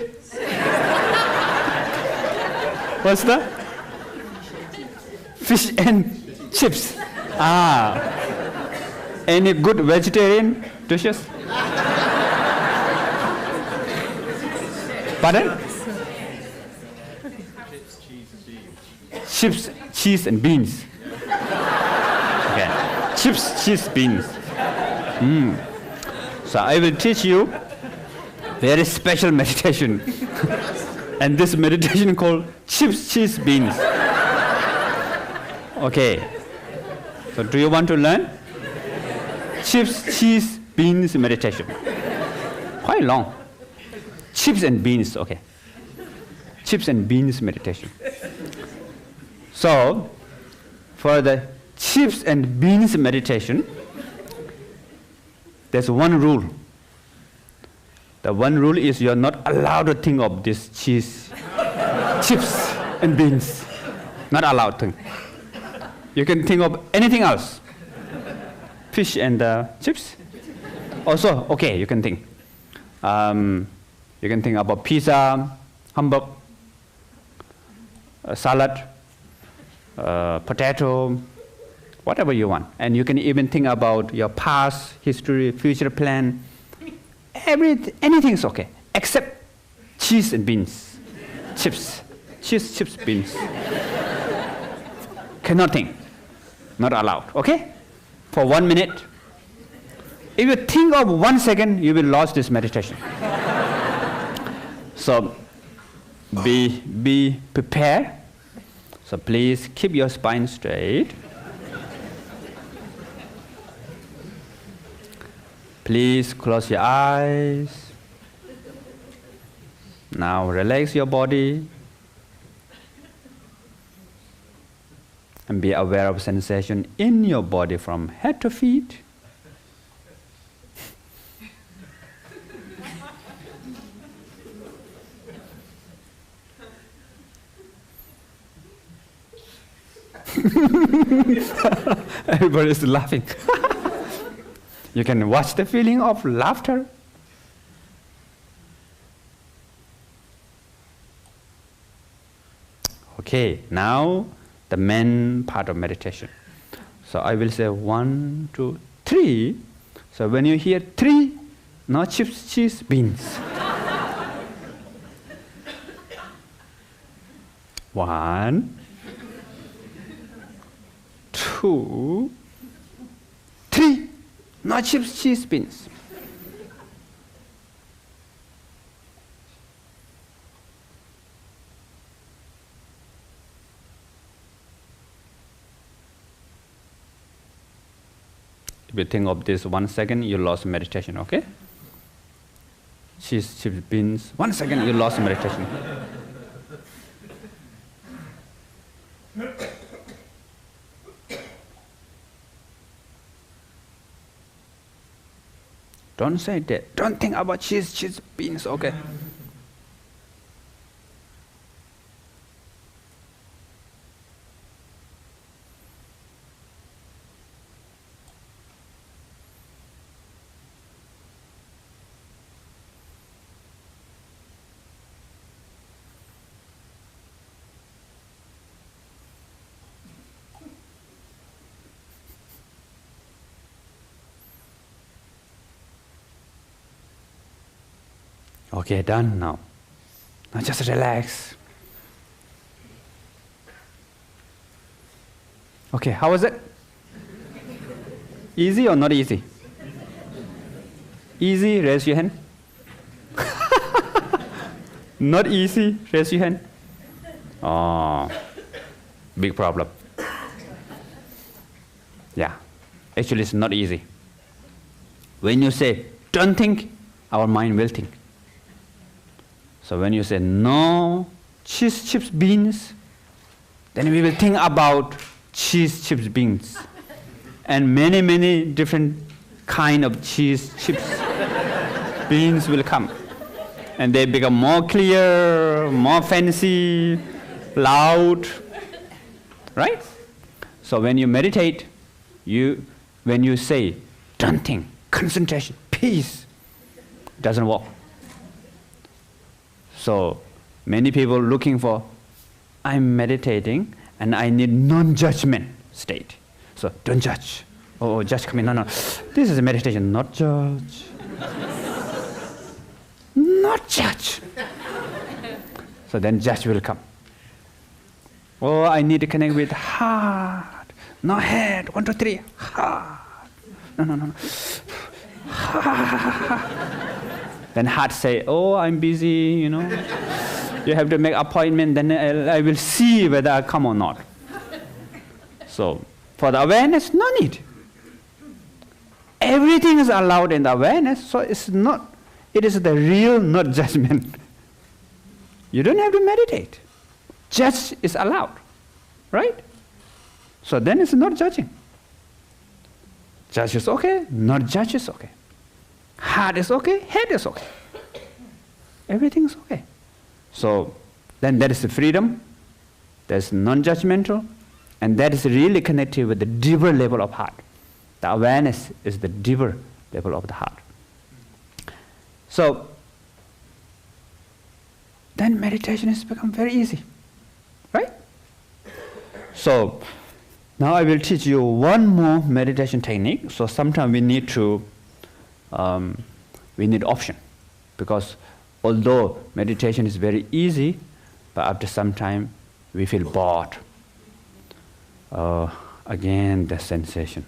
Speaker 1: What's that? Fish and chips. Any good vegetarian dishes? Pardon? Chips, cheese, and beans. Okay. chips, cheese, beans. So I will teach you very special meditation. And this meditation called chips, cheese, beans. Okay. So do you want to learn? Chips, cheese, beans meditation. Quite long. Chips and beans, okay. Chips and beans meditation. So, for the chips and beans meditation, there's one rule. The one rule is you're not allowed to think of this cheese, chips and beans. Not allowed to. You can think of anything else. Fish and chips. Also, okay, you can think. You can think about pizza, hamburger, salad, potato, whatever you want. And you can even think about your past, history, future plan. Anything's okay, except cheese and beans. Chips. Cheese, chips, beans. Cannot think. Not allowed, okay? For 1 minute. If you think of 1 second, you will lose this meditation. So, be prepared. So please keep your spine straight. Please close your eyes. Now relax your body. And be aware of sensation in your body from head to feet. Everybody's laughing. You can watch the feeling of laughter. Okay, now the main part of meditation. So I will say 1, 2, 3. So when you hear 3, no chips, cheese, beans. 1, 2, 3. No chips, cheese, beans. If you think of this 1 second, you lost meditation, okay? Cheese, chips, beans. 1 second, you lost meditation. Don't say that. Don't think about cheese, beans, okay? Okay, done now. Now just relax. Okay, how was it? Easy or not easy? Easy, raise your hand. Not easy, raise your hand. Oh, big problem. Yeah, actually it's not easy. When you say, don't think, our mind will think. So when you say no cheese, chips, beans, then we will think about cheese, chips, beans. And many, many different kind of cheese, chips, beans will come. And they become more clear, more fancy, loud, right? So when you meditate, when you say, don't think, concentration, peace, it doesn't work. So many people looking for, I'm meditating and I need non-judgment state. So don't judge. Oh, judge come in. No. This is a meditation, not judge. Not judge. So then judge will come. Oh, I need to connect with heart, no head. 1, 2, 3, heart. No. Then heart say, oh, I'm busy, you know. You have to make appointment, then I will see whether I come or not. So, for the awareness, no need. Everything is allowed in the awareness, so it is the real, not judgment. You don't have to meditate. Judge is allowed, right? So then it's not judging. Judge is okay, not judge is okay. Heart is okay, head is okay. Everything is okay. So then that is the freedom, there's non-judgmental, and that is really connected with the deeper level of heart. The awareness is the deeper level of the heart. So then meditation has become very easy, right? So now I will teach you one more meditation technique. So sometimes we need option, because although meditation is very easy, but after some time we feel bored. Again the sensation.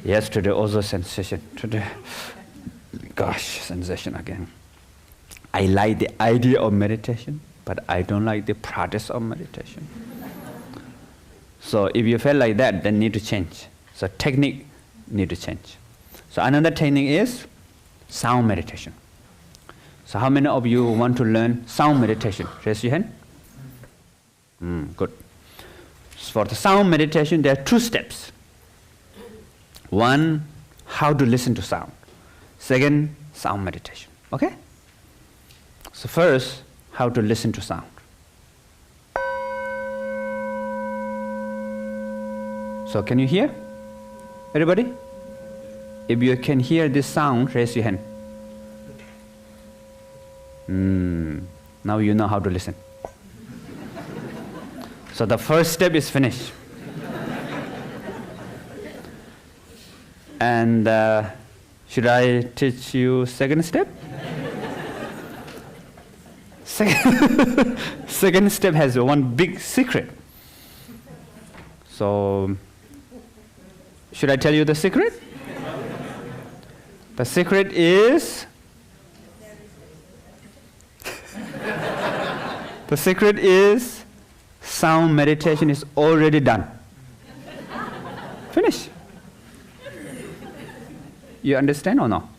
Speaker 1: Yesterday also sensation. Today, gosh, sensation again. I like the idea of meditation, but I don't like the practice of meditation. So if you feel like that, then need to change. So technique need to change. So another technique is sound meditation. So how many of you want to learn sound meditation? Raise your hand. Good. So for the sound meditation, there are 2 steps. One, how to listen to sound. Second, sound meditation. Okay? So first, how to listen to sound. So can you hear? Everybody? If you can hear this sound, raise your hand. Now you know how to listen. So the first step is finished. And should I teach you second step? Second step has one big secret. So should I tell you the secret? The secret is sound meditation is already done. Finish. You understand or no?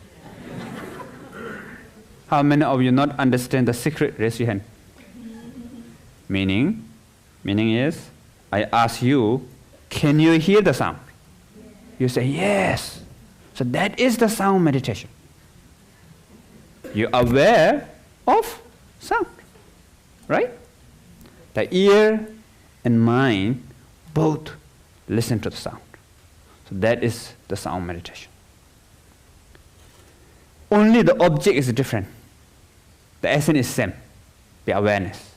Speaker 1: How many of you not understand the secret? Raise your hand. Meaning is, I ask you, can you hear the sound? You say yes. So that is the sound meditation. You're aware of sound, right? The ear and mind both listen to the sound. So that is the sound meditation. Only the object is different. The essence is same. The awareness.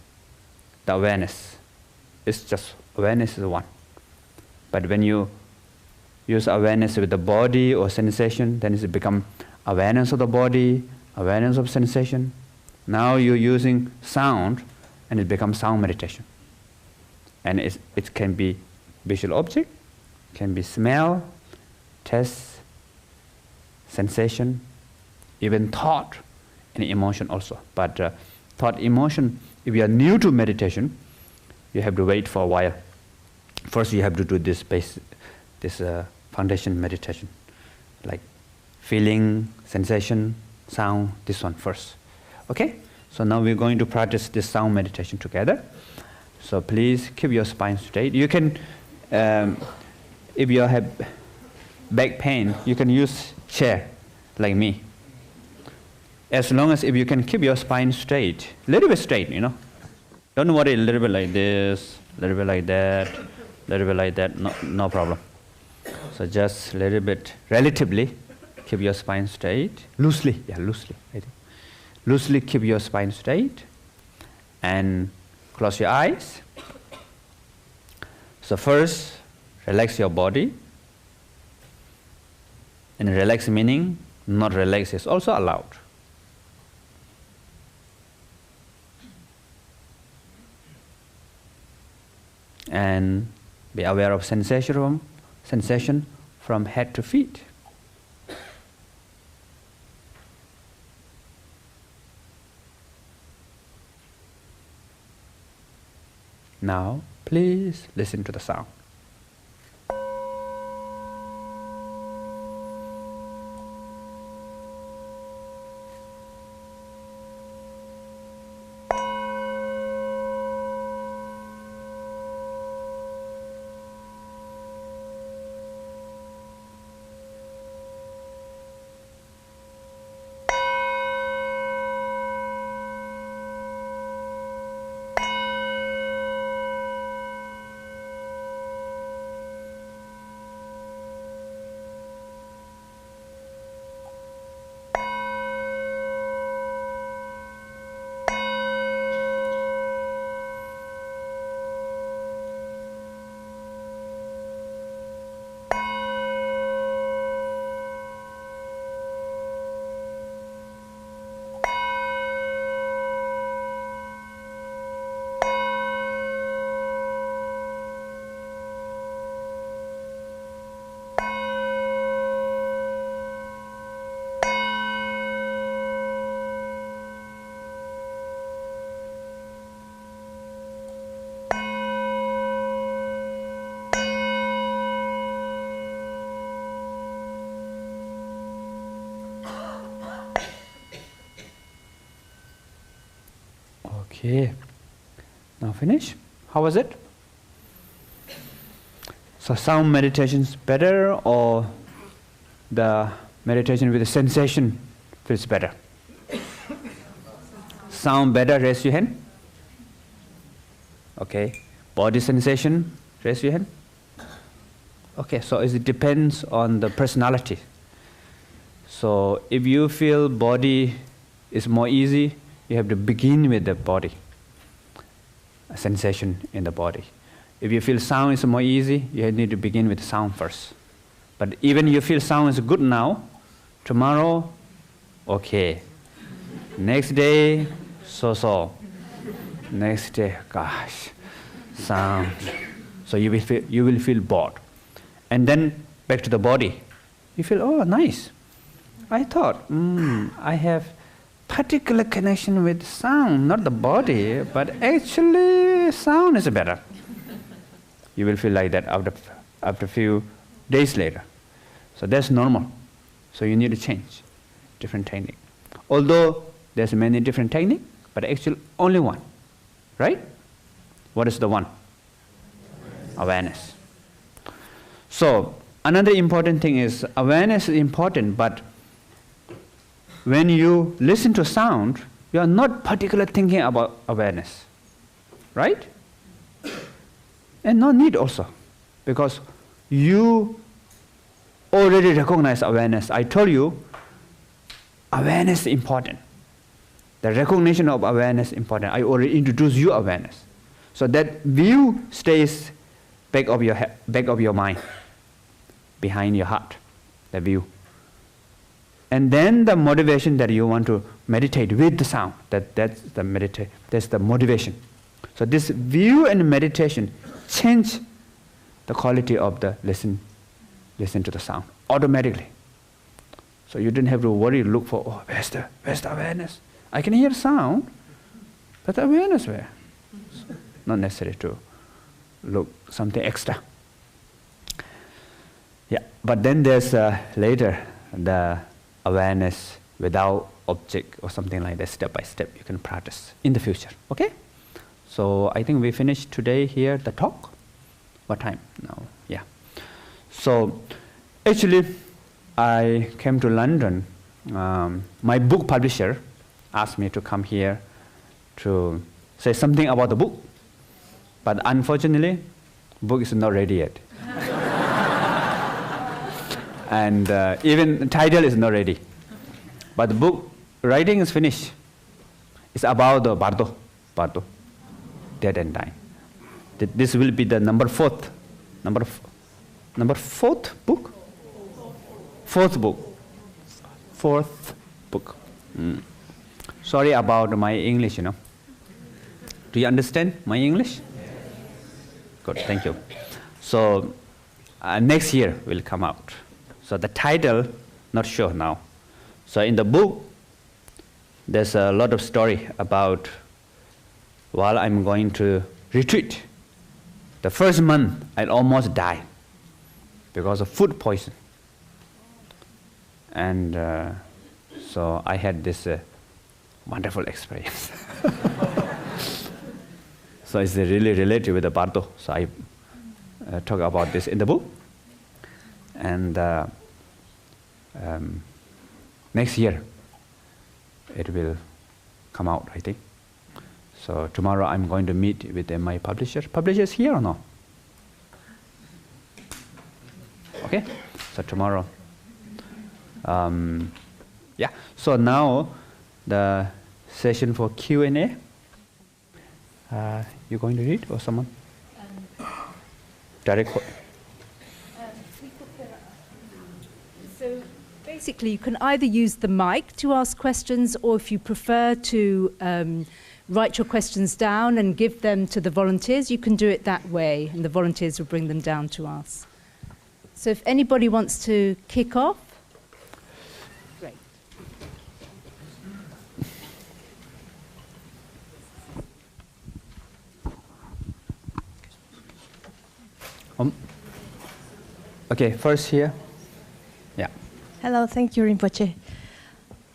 Speaker 1: The awareness is just, awareness is one. But when you use awareness with the body or sensation, then it becomes awareness of the body, awareness of sensation. Now you're using sound, and it becomes sound meditation. And it can be visual object, can be smell, taste, sensation, even thought and emotion also. But thought, emotion, if you are new to meditation, you have to wait for a while. First you have to do this foundation meditation, like feeling, sensation, sound, this one first. Okay? So now we're going to practice this sound meditation together. So please keep your spine straight. You can, if you have back pain, you can use chair like me. As long as if you can keep your spine straight, a little bit straight, you know. Don't worry, a little bit like this, a little bit like that, a little bit like that, no problem. So just a little bit, relatively, keep your spine straight, loosely, loosely. I think. Loosely keep your spine straight and close your eyes. So first, relax your body. And relax meaning, not relax is also allowed. And be aware of sensation from head to feet. Now, please listen to the sound. Okay, now finish. How was it? So sound meditation's better, or the meditation with the sensation feels better? Sound better, raise your hand. Okay, body sensation, raise your hand. Okay, so it depends on the personality. So if you feel body is more easy, you have to begin with the body, a sensation in the body. If you feel sound is more easy, you need to begin with sound first. But even you feel sound is good now, tomorrow, okay. Next day, so. Next day, gosh, sound. So you will feel bored. And then back to the body. You feel, oh, nice. I thought, I have particular connection with sound, not the body, but actually sound is better. You will feel like that after a few days later. So that's normal. So you need to change different technique. Although there's many different techniques, but actually only one, right? What is the one? Awareness. So another important thing is awareness is important, but when you listen to sound, you are not particularly thinking about awareness, right? And no need also, because you already recognize awareness. I told you, awareness is important. The recognition of awareness is important. I already introduced you awareness. So that view stays back of your mind, behind your heart, the view. And then the motivation that you want to meditate with the sound, that's the motivation. So this view and meditation change the quality of the listen to the sound automatically. So you didn't have to worry, look for, oh, where's the awareness? I can hear sound, but the awareness where? So not necessary to look something extra. Yeah, but then there's later the awareness without object or something like that, step by step you can practice in the future. Okay? So I think we finished today here the talk. What time? No, yeah. So actually I came to London. My book publisher asked me to come here to say something about the book. But unfortunately, book is not ready yet. And even the title is not ready. But the book writing is finished. It's about the Bardo, dead and dying. This will be the number fourth book? Fourth book. Sorry about my English, Do you understand my English? Good, thank you. So next year will come out. So the title, not sure now. So in the book, there's a lot of story about while I'm going to retreat. The first month, I almost died because of food poison. And so I had this wonderful experience. So it's really related with the Bardo. So I talk about this in the book. And next year, it will come out, I think. So tomorrow I'm going to meet with my publisher. Publisher is here or no? Okay, so tomorrow. Yeah, so now the session for Q&A. You going to read or someone? Direct.
Speaker 12: So basically, you can either use the mic to ask questions, or if you prefer to write your questions down and give them to the volunteers, you can do it that way, and the volunteers will bring them down to us. So if anybody wants to kick off. Great.
Speaker 1: Okay, first here. Yeah.
Speaker 13: Hello, thank you, Rinpoche.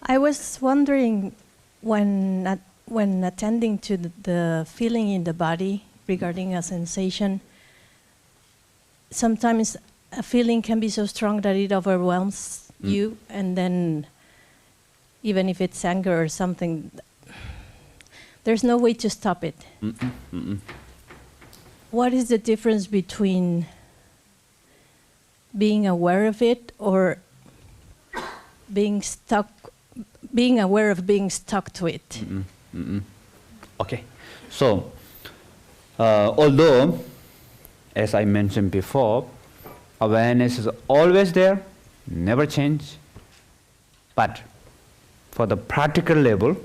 Speaker 13: I was wondering when attending to the feeling in the body regarding a sensation, sometimes a feeling can be so strong that it overwhelms you, and then even if it's anger or something, there's no way to stop it. What is the difference between being aware of it or being aware of being stuck to it?
Speaker 1: Okay, so although, as I mentioned before, awareness is always there, never change, but for the practical level,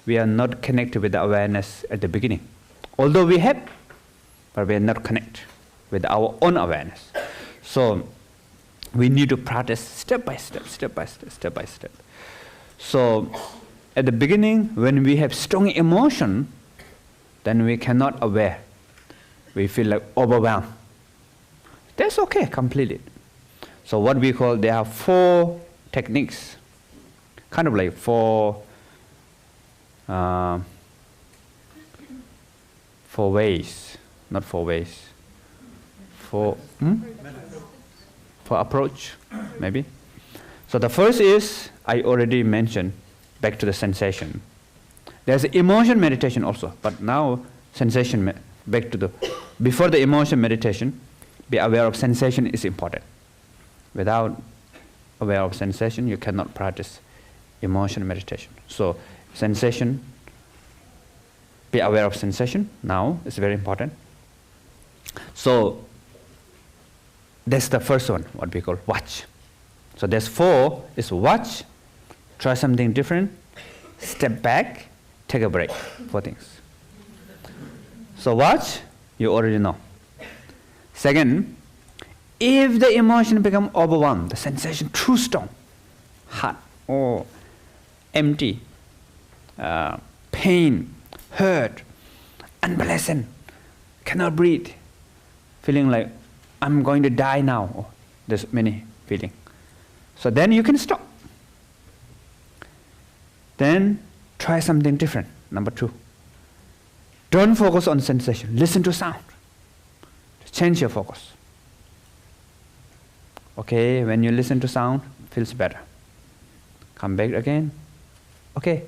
Speaker 1: we are not connected with the awareness at the beginning. Although we have, but we are not connected with our own awareness. So we need to practice step by step, step by step, step by step. So at the beginning, when we have strong emotion, then we cannot aware. We feel like overwhelmed. That's okay, completely. So what we call, there are 4 techniques, kind of like 4 ways, not 4 ways, 4 approach, maybe. So the first is, I already mentioned, back to the sensation. There's emotion meditation also, but now sensation, back to the, before the emotion meditation, be aware of sensation is important. Without aware of sensation, you cannot practice emotion meditation. So sensation, be aware of sensation now is very important. So that's the first one, what we call watch. So there's 4, is watch, try something different, step back, take a break, 4 things. So watch, you already know. Second, if the emotion become overwhelmed, the sensation too strong, hot or empty, pain, hurt, unpleasant, cannot breathe, feeling like I'm going to die now. There's many feelings. So then you can stop. Then try something different. Number 2. Don't focus on sensation. Listen to sound. Change your focus. Okay, when you listen to sound, feels better. Come back again. Okay,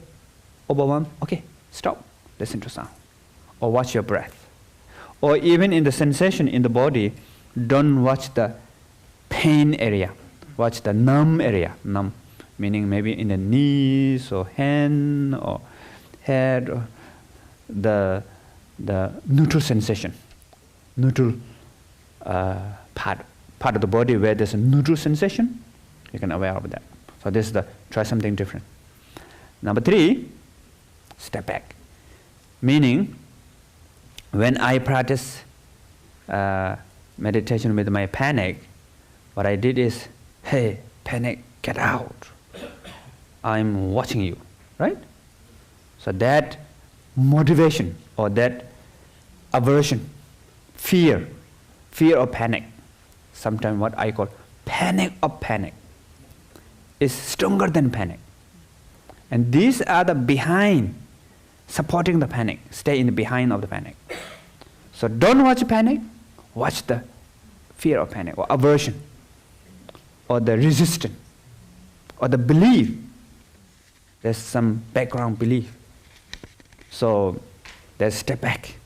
Speaker 1: overwhelmed. Okay, stop. Listen to sound. Or watch your breath. Or even in the sensation in the body, don't watch the pain area. Watch the numb area. Numb, meaning maybe in the knees or hand or head, or the neutral sensation, neutral part of the body where there's a neutral sensation. You can aware of that. So this is the try something different. Number 3, step back. Meaning, when I practice meditation with my panic, what I did is, hey, panic, get out. I'm watching you, right? So that motivation or that aversion, fear of panic, sometimes what I call panic of panic, is stronger than panic. And these are the behind, supporting the panic, stay in the behind of the panic. So don't watch panic, watch the fear of panic or aversion or the resistance or the belief. There's some background belief. So there's step back.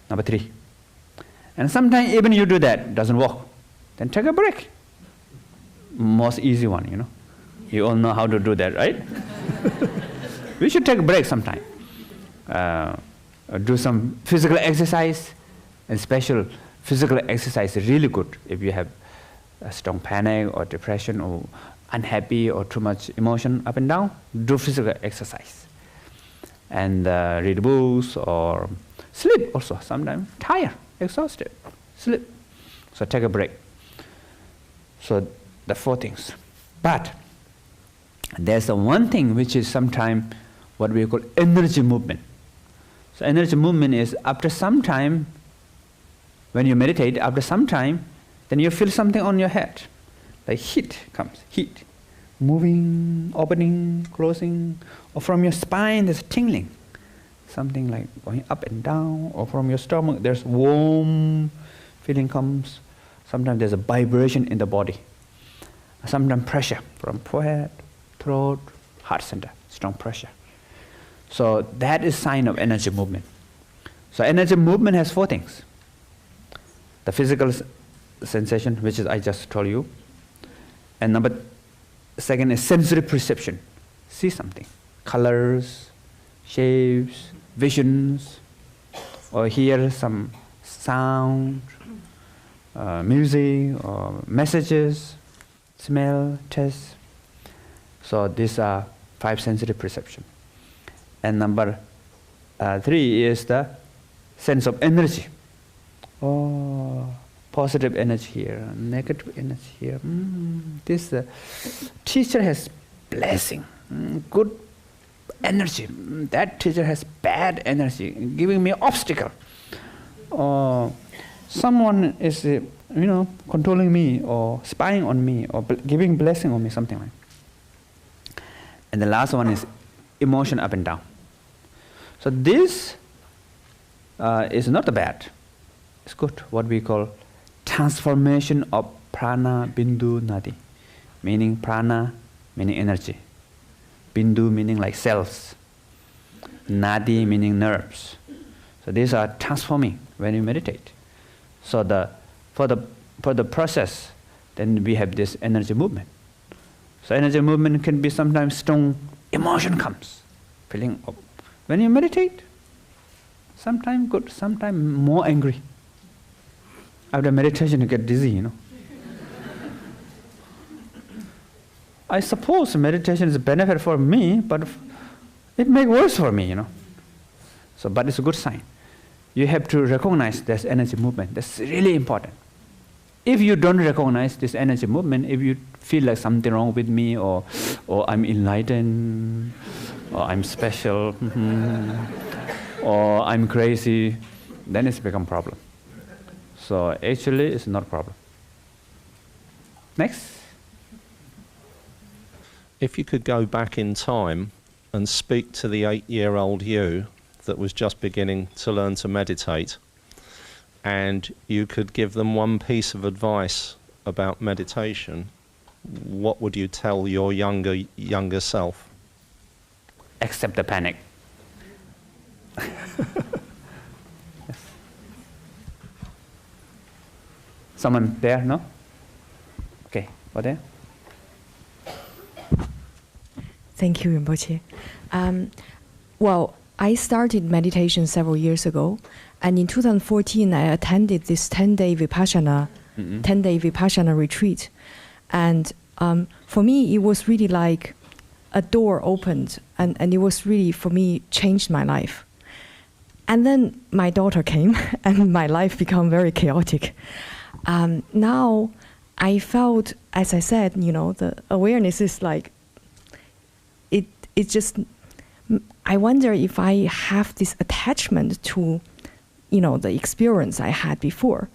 Speaker 1: Number 3. And sometimes even you do that, doesn't work. Then take a break. Most easy one, you know. You all know how to do that, right? We should take a break sometime. Do some physical exercise, and special physical exercise is really good if you have a strong panic or depression or unhappy or too much emotion up and down. Do physical exercise. And read books or sleep also sometimes. Tired, exhausted, sleep. So take a break. So the 4 things. But there's one thing which is sometimes what we call energy movement. So energy movement is after some time, when you meditate, after some time, then you feel something on your head. Like heat comes, heat. Moving, opening, closing. Or from your spine, there's tingling. Something like going up and down. Or from your stomach, there's warm feeling comes. Sometimes there's a vibration in the body. Sometimes pressure from forehead, throat, heart center, strong pressure. So that is sign of energy movement. So energy movement has 4 things. The physical sensation, which is I just told you. And number 2 is sensory perception. See something. Colors, shapes, visions, or hear some sound, music, or messages, smell, taste. So these are 5 sensory perception. And number 3 is the sense of energy. Oh, positive energy here, negative energy here. This teacher has blessing, good energy. That teacher has bad energy, giving me obstacle. Or someone is, controlling me or spying on me or giving blessing on me, something like that. And the last one is emotion up and down. So this is not bad. It's good. What we call transformation of prana, bindu, nadi. Meaning prana, meaning energy. Bindu meaning like cells. Nadi meaning nerves. So these are transforming when you meditate. So for the process, then we have this energy movement. So energy movement can be sometimes strong emotion comes, feeling up. When you meditate, sometimes good, sometimes more angry. After meditation, you get dizzy, I suppose meditation is a benefit for me, but it makes worse for me, So, but it's a good sign. You have to recognize this energy movement. That's really important. If you don't recognize this energy movement, if you feel like something wrong with me, or I'm enlightened, or I'm special, or I'm crazy, then it's become a problem. So actually, it's not a problem. Next.
Speaker 14: If you could go back in time and speak to the 8-year-old you that was just beginning to learn to meditate, and you could give them one piece of advice about meditation, what would you tell your younger self?
Speaker 1: Accept the panic. Yes. Someone there, no? Okay, over there.
Speaker 3: Thank you, Rinpoche. Well, I started meditation several years ago, and in 2014 I attended this 10-day Vipassana retreat, and for me it was really like a door opened, and it was really, for me, changed my life. And then my daughter came, and my life became very chaotic. Now I felt, as I said, the awareness is like, it just, I wonder if I have this attachment to, the experience I had before.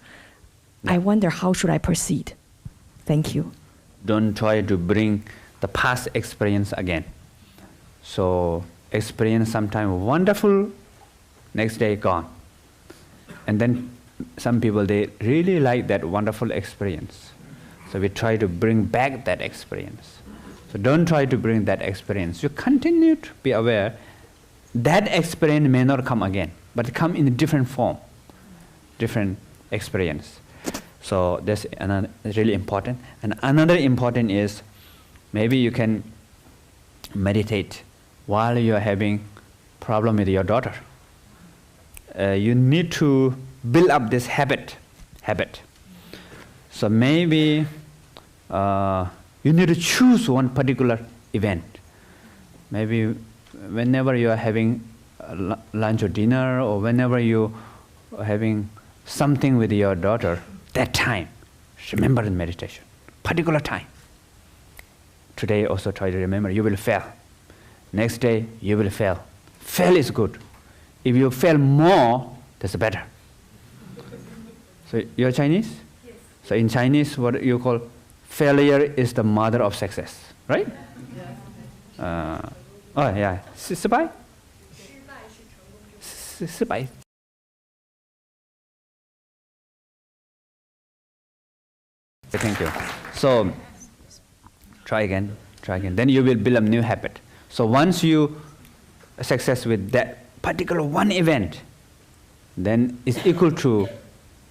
Speaker 3: I wonder how should I proceed. Thank you.
Speaker 1: Don't try to bring the past experience again. So experience sometime wonderful, next day gone. And then some people, they really like that wonderful experience. So we try to bring back that experience. So don't try to bring that experience. You continue to be aware that experience may not come again, but come in a different form, different experience. So that's really important. And another important is maybe you can meditate while you're having problem with your daughter. You need to build up this habit. So maybe you need to choose one particular event. Maybe whenever you are having lunch or dinner, or whenever you are having something with your daughter, that time, remember in meditation, particular time. Today also try to remember, you will fail. Next day, you will fail. Fail is good. If you fail more, that's better. So you're Chinese? Yes. So in Chinese, what you call failure is the mother of success, right? Oh yeah, 失败? 失败. Thank you. So try again. Then you will build a new habit. So once you success with that particular one event, then it's equal to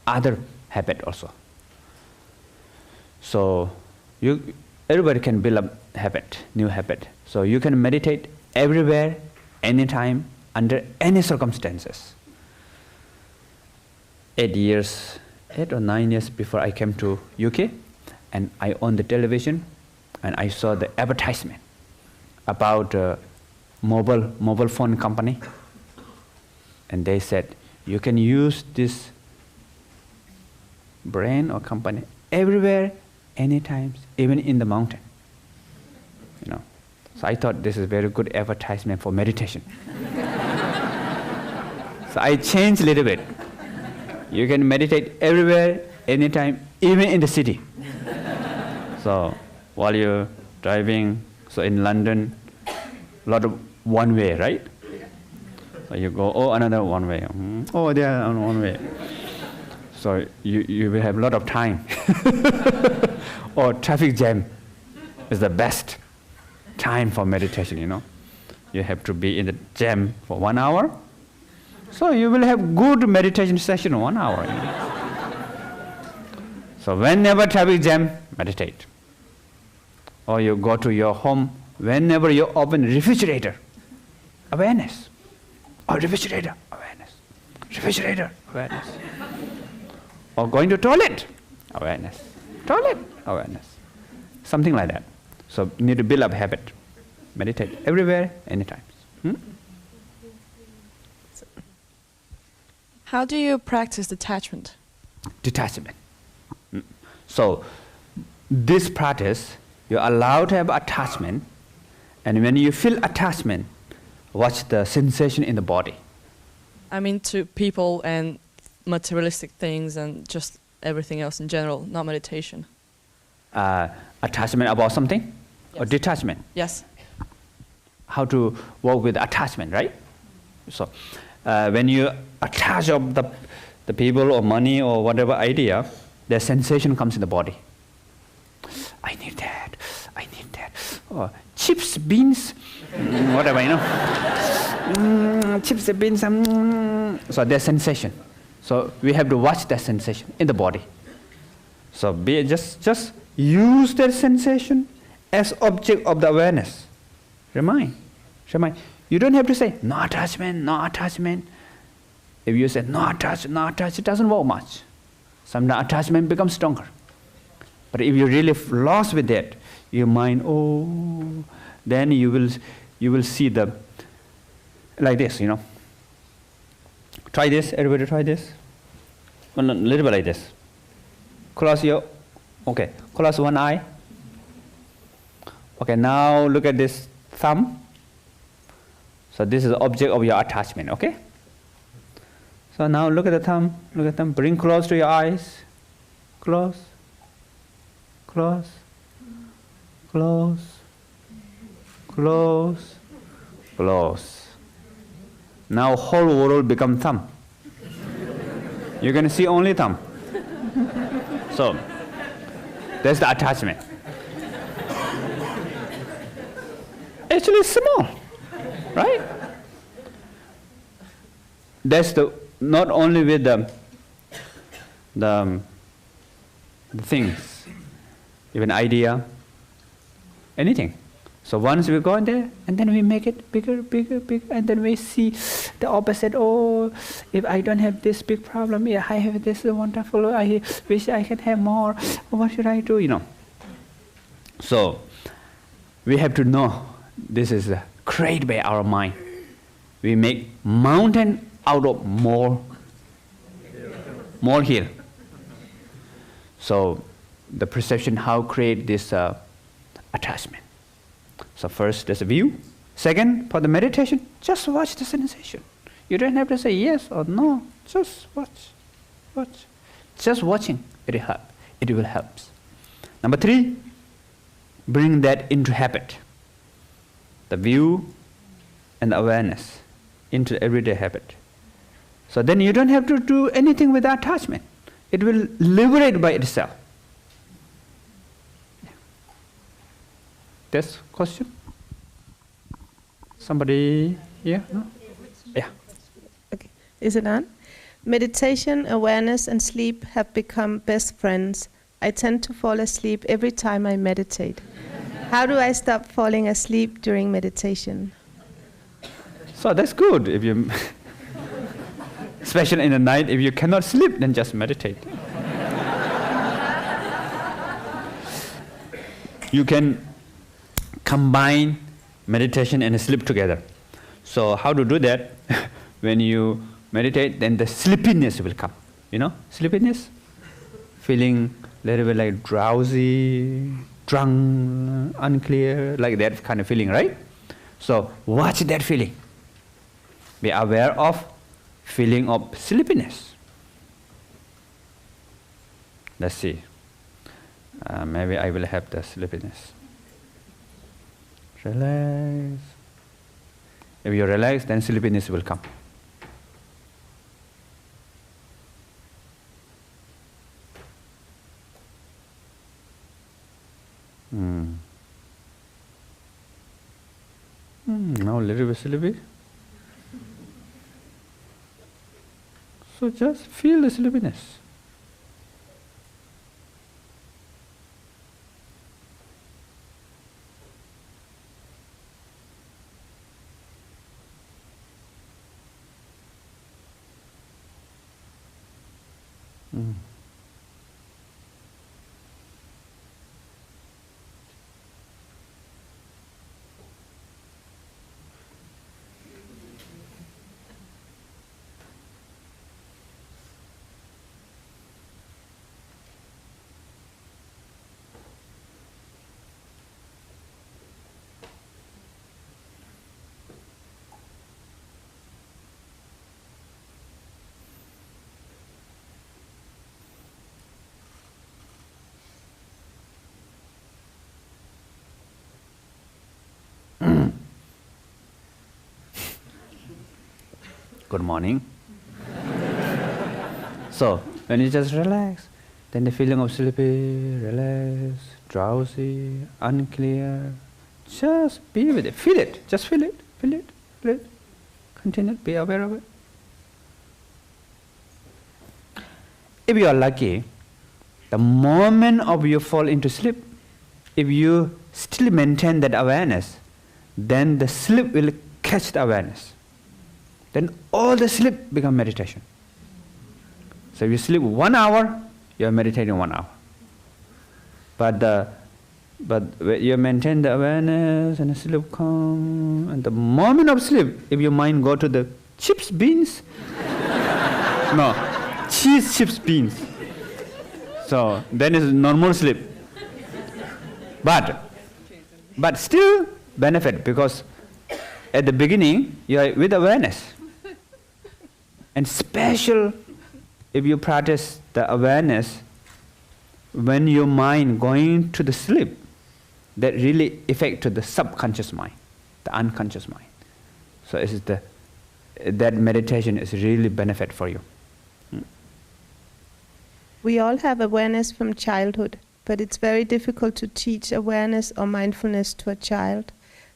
Speaker 1: other habit also. So everybody can build a habit, new habit. So you can meditate everywhere, anytime, under any circumstances. 8 or 9 years before I came to UK, and I owned the television, and I saw the advertisement about a mobile phone company, and they said you can use this brand or company everywhere, anytime, even in the mountain. So I thought this is a very good advertisement for meditation. So I changed a little bit. You can meditate everywhere, anytime, even in the city. So while you're driving, so in London, a lot of one way, right? So you go, oh, another one way. Oh, there, one way. So you will have a lot of time. Or traffic jam is the best time for meditation, You have to be in the jam for 1 hour. So you will have good meditation session 1 hour. So whenever traffic jam, meditate. Or you go to your home, whenever you open refrigerator, awareness. Or refrigerator, awareness. Refrigerator, awareness. Or going to toilet, awareness. Toilet, awareness. Something like that. So you need to build up habit. Meditate everywhere, anytime.
Speaker 15: How do you practice detachment?
Speaker 1: Detachment. So this practice, you're allowed to have attachment, and when you feel attachment, watch the sensation in the body.
Speaker 15: I mean to people and materialistic things and just everything else in general, not meditation.
Speaker 1: Attachment about something?
Speaker 15: Yes.
Speaker 1: Or detachment?
Speaker 15: Yes.
Speaker 1: How to work with attachment, right? So when you attach of the people or money or whatever idea, the sensation comes in the body. I need that. Or chips, beans, whatever, chips, beans, so there's sensation. So we have to watch that sensation in the body. So just use that sensation as object of the awareness. Remind. You don't have to say, no attachment. If you say, no attach, it doesn't work much. Sometimes attachment becomes stronger. But if you really lost with that, your mind, then you will see like this, Try this, everybody try this. A little bit like this. Close your, okay, close one eye. Okay, now look at this thumb. So this is the object of your attachment, okay? So now look at the thumb, bring close to your eyes. Close, close, close, close, close. Now whole world become thumb. You're going to see only thumb. So that's the attachment. Actually it's small, right? That's the not only with the things, even idea, anything. So once we go in there, and then we make it bigger, bigger, bigger, and then we see the opposite. Oh, if I don't have this big problem, yeah, I have this wonderful, I wish I can have more. What should I do, you know? So we have to know this is created by our mind. We make mountain out of more hill. So the perception how create this attachment. So first there's a view. Second, for the meditation, just watch the sensation. You don't have to say yes or no. Just watch. Watch. Just watching, it will help. It will help. Number 3, bring that into habit. The view and the awareness into everyday habit. So then you don't have to do anything with the attachment. It will liberate by itself. This question? Somebody here? No? Yeah.
Speaker 16: Okay. Is it on? Meditation, awareness, and sleep have become best friends. I tend to fall asleep every time I meditate. How do I stop falling asleep during meditation?
Speaker 1: So that's good. If you, especially in the night, if you cannot sleep, then just meditate. You can combine meditation and sleep together. So how to do that? When you meditate, then the sleepiness will come. You know, sleepiness? Feeling a little bit like drowsy, drunk, unclear, like that kind of feeling, right? So watch that feeling. Be aware of feeling of sleepiness. Let's see. Maybe I will have the sleepiness. Relax. If you relax, then sleepiness will come. Now a little bit sleepy. So just feel the sleepiness. Good morning. So, when you just relax, then the feeling of sleepy, relax, drowsy, unclear, just be with it. Feel it. Just feel it. Feel it. Feel it. Continue. Be aware of it. If you are lucky, the moment of you fall into sleep, if you still maintain that awareness, then the sleep will catch the awareness. Then all the sleep become meditation. So if you sleep 1 hour, you are meditating 1 hour. But you maintain the awareness and the sleep come, and the moment of sleep, if your mind go to the chips, beans, no, cheese, chips, beans. So then it's normal sleep. But still benefit, because at the beginning you are with awareness. And special if you practice the awareness when your mind going to the sleep, that really affect to the subconscious mind, the unconscious mind. So it is that meditation is really benefit for you.
Speaker 16: We all have awareness from childhood, but it's very difficult to teach awareness or mindfulness to a child.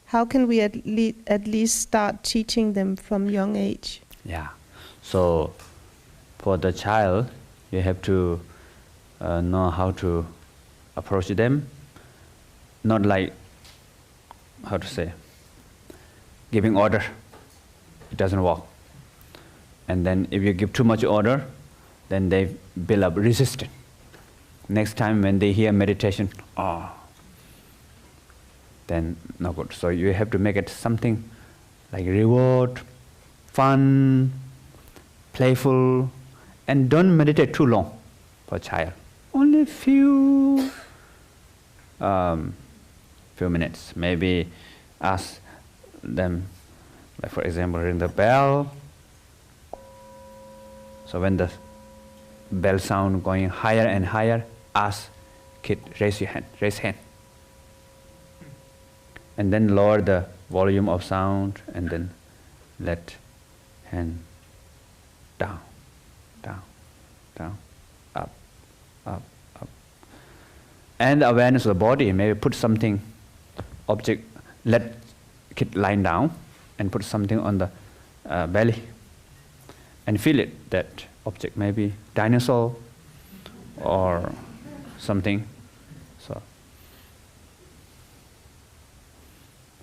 Speaker 16: How can we at least start teaching them from young age?
Speaker 1: Yeah. So for the child, you have to know how to approach them. Not like, how to say, giving order. It doesn't work. And then if you give too much order, then they build up resistance. Next time when they hear meditation, then no good. So you have to make it something like reward, fun, playful, and don't meditate too long for a child. Only few minutes. Maybe ask them, like for example, ring the bell. So when the bell sound going higher and higher, ask kid, raise your hand, raise hand. And then lower the volume of sound, and then let hand down, down, down, up, up, up. And awareness of the body, maybe put something, object, let kid lie down and put something on the belly and feel it, that object, maybe dinosaur or something. So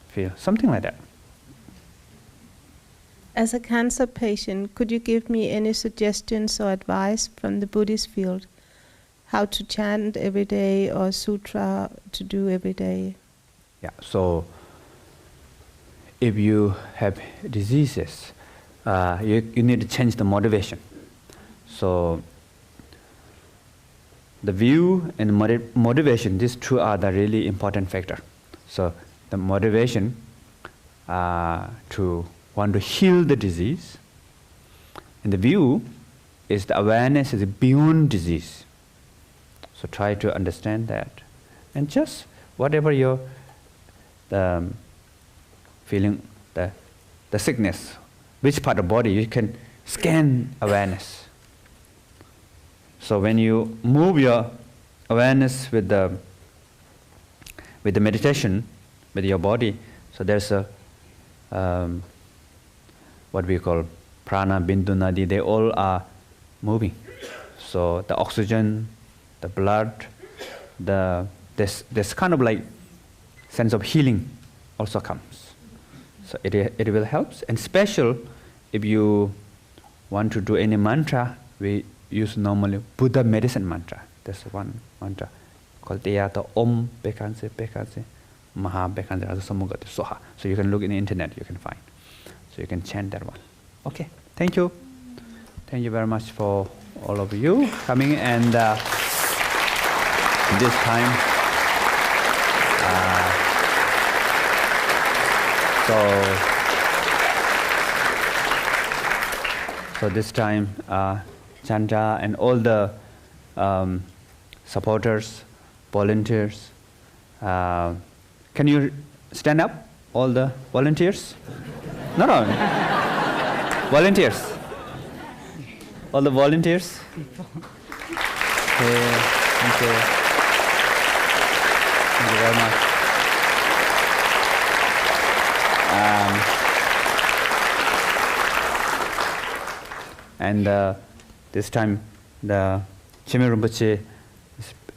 Speaker 1: feel something like that.
Speaker 16: As a cancer patient, could you give me any suggestions or advice from the Buddhist field? How to chant every day or sutra to do every day?
Speaker 1: Yeah, so if you have diseases, you need to change the motivation. So the view and motivation, these two are the really important factor. So the motivation to want to heal the disease, and the view is the awareness is beyond disease. So try to understand that, and just whatever your feeling, the sickness, which part of the body, you can scan awareness. So when you move your awareness with the meditation, with your body, so there's a what we call prana, bindu, nadi, they all are moving. So the oxygen, the blood, this kind of like sense of healing also comes. So it will help. And special, if you want to do any mantra, we use normally Buddha medicine mantra. There's one mantra called Teyata Om Bekanse Bekanse Maha Bekanse Asasamugati Soha. So you can look in the internet, you can find. So you can chant that one. Okay, thank you. Thank you very much for all of you coming, and this time so this time Chandra and all the supporters, volunteers, can you stand up, all the volunteers? No. Volunteers. All the volunteers. Okay, thank you. Thank you very much. And this time the Chime Rinpoche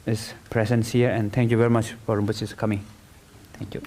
Speaker 1: is present here, and thank you very much for Rinpoche's coming. Thank you.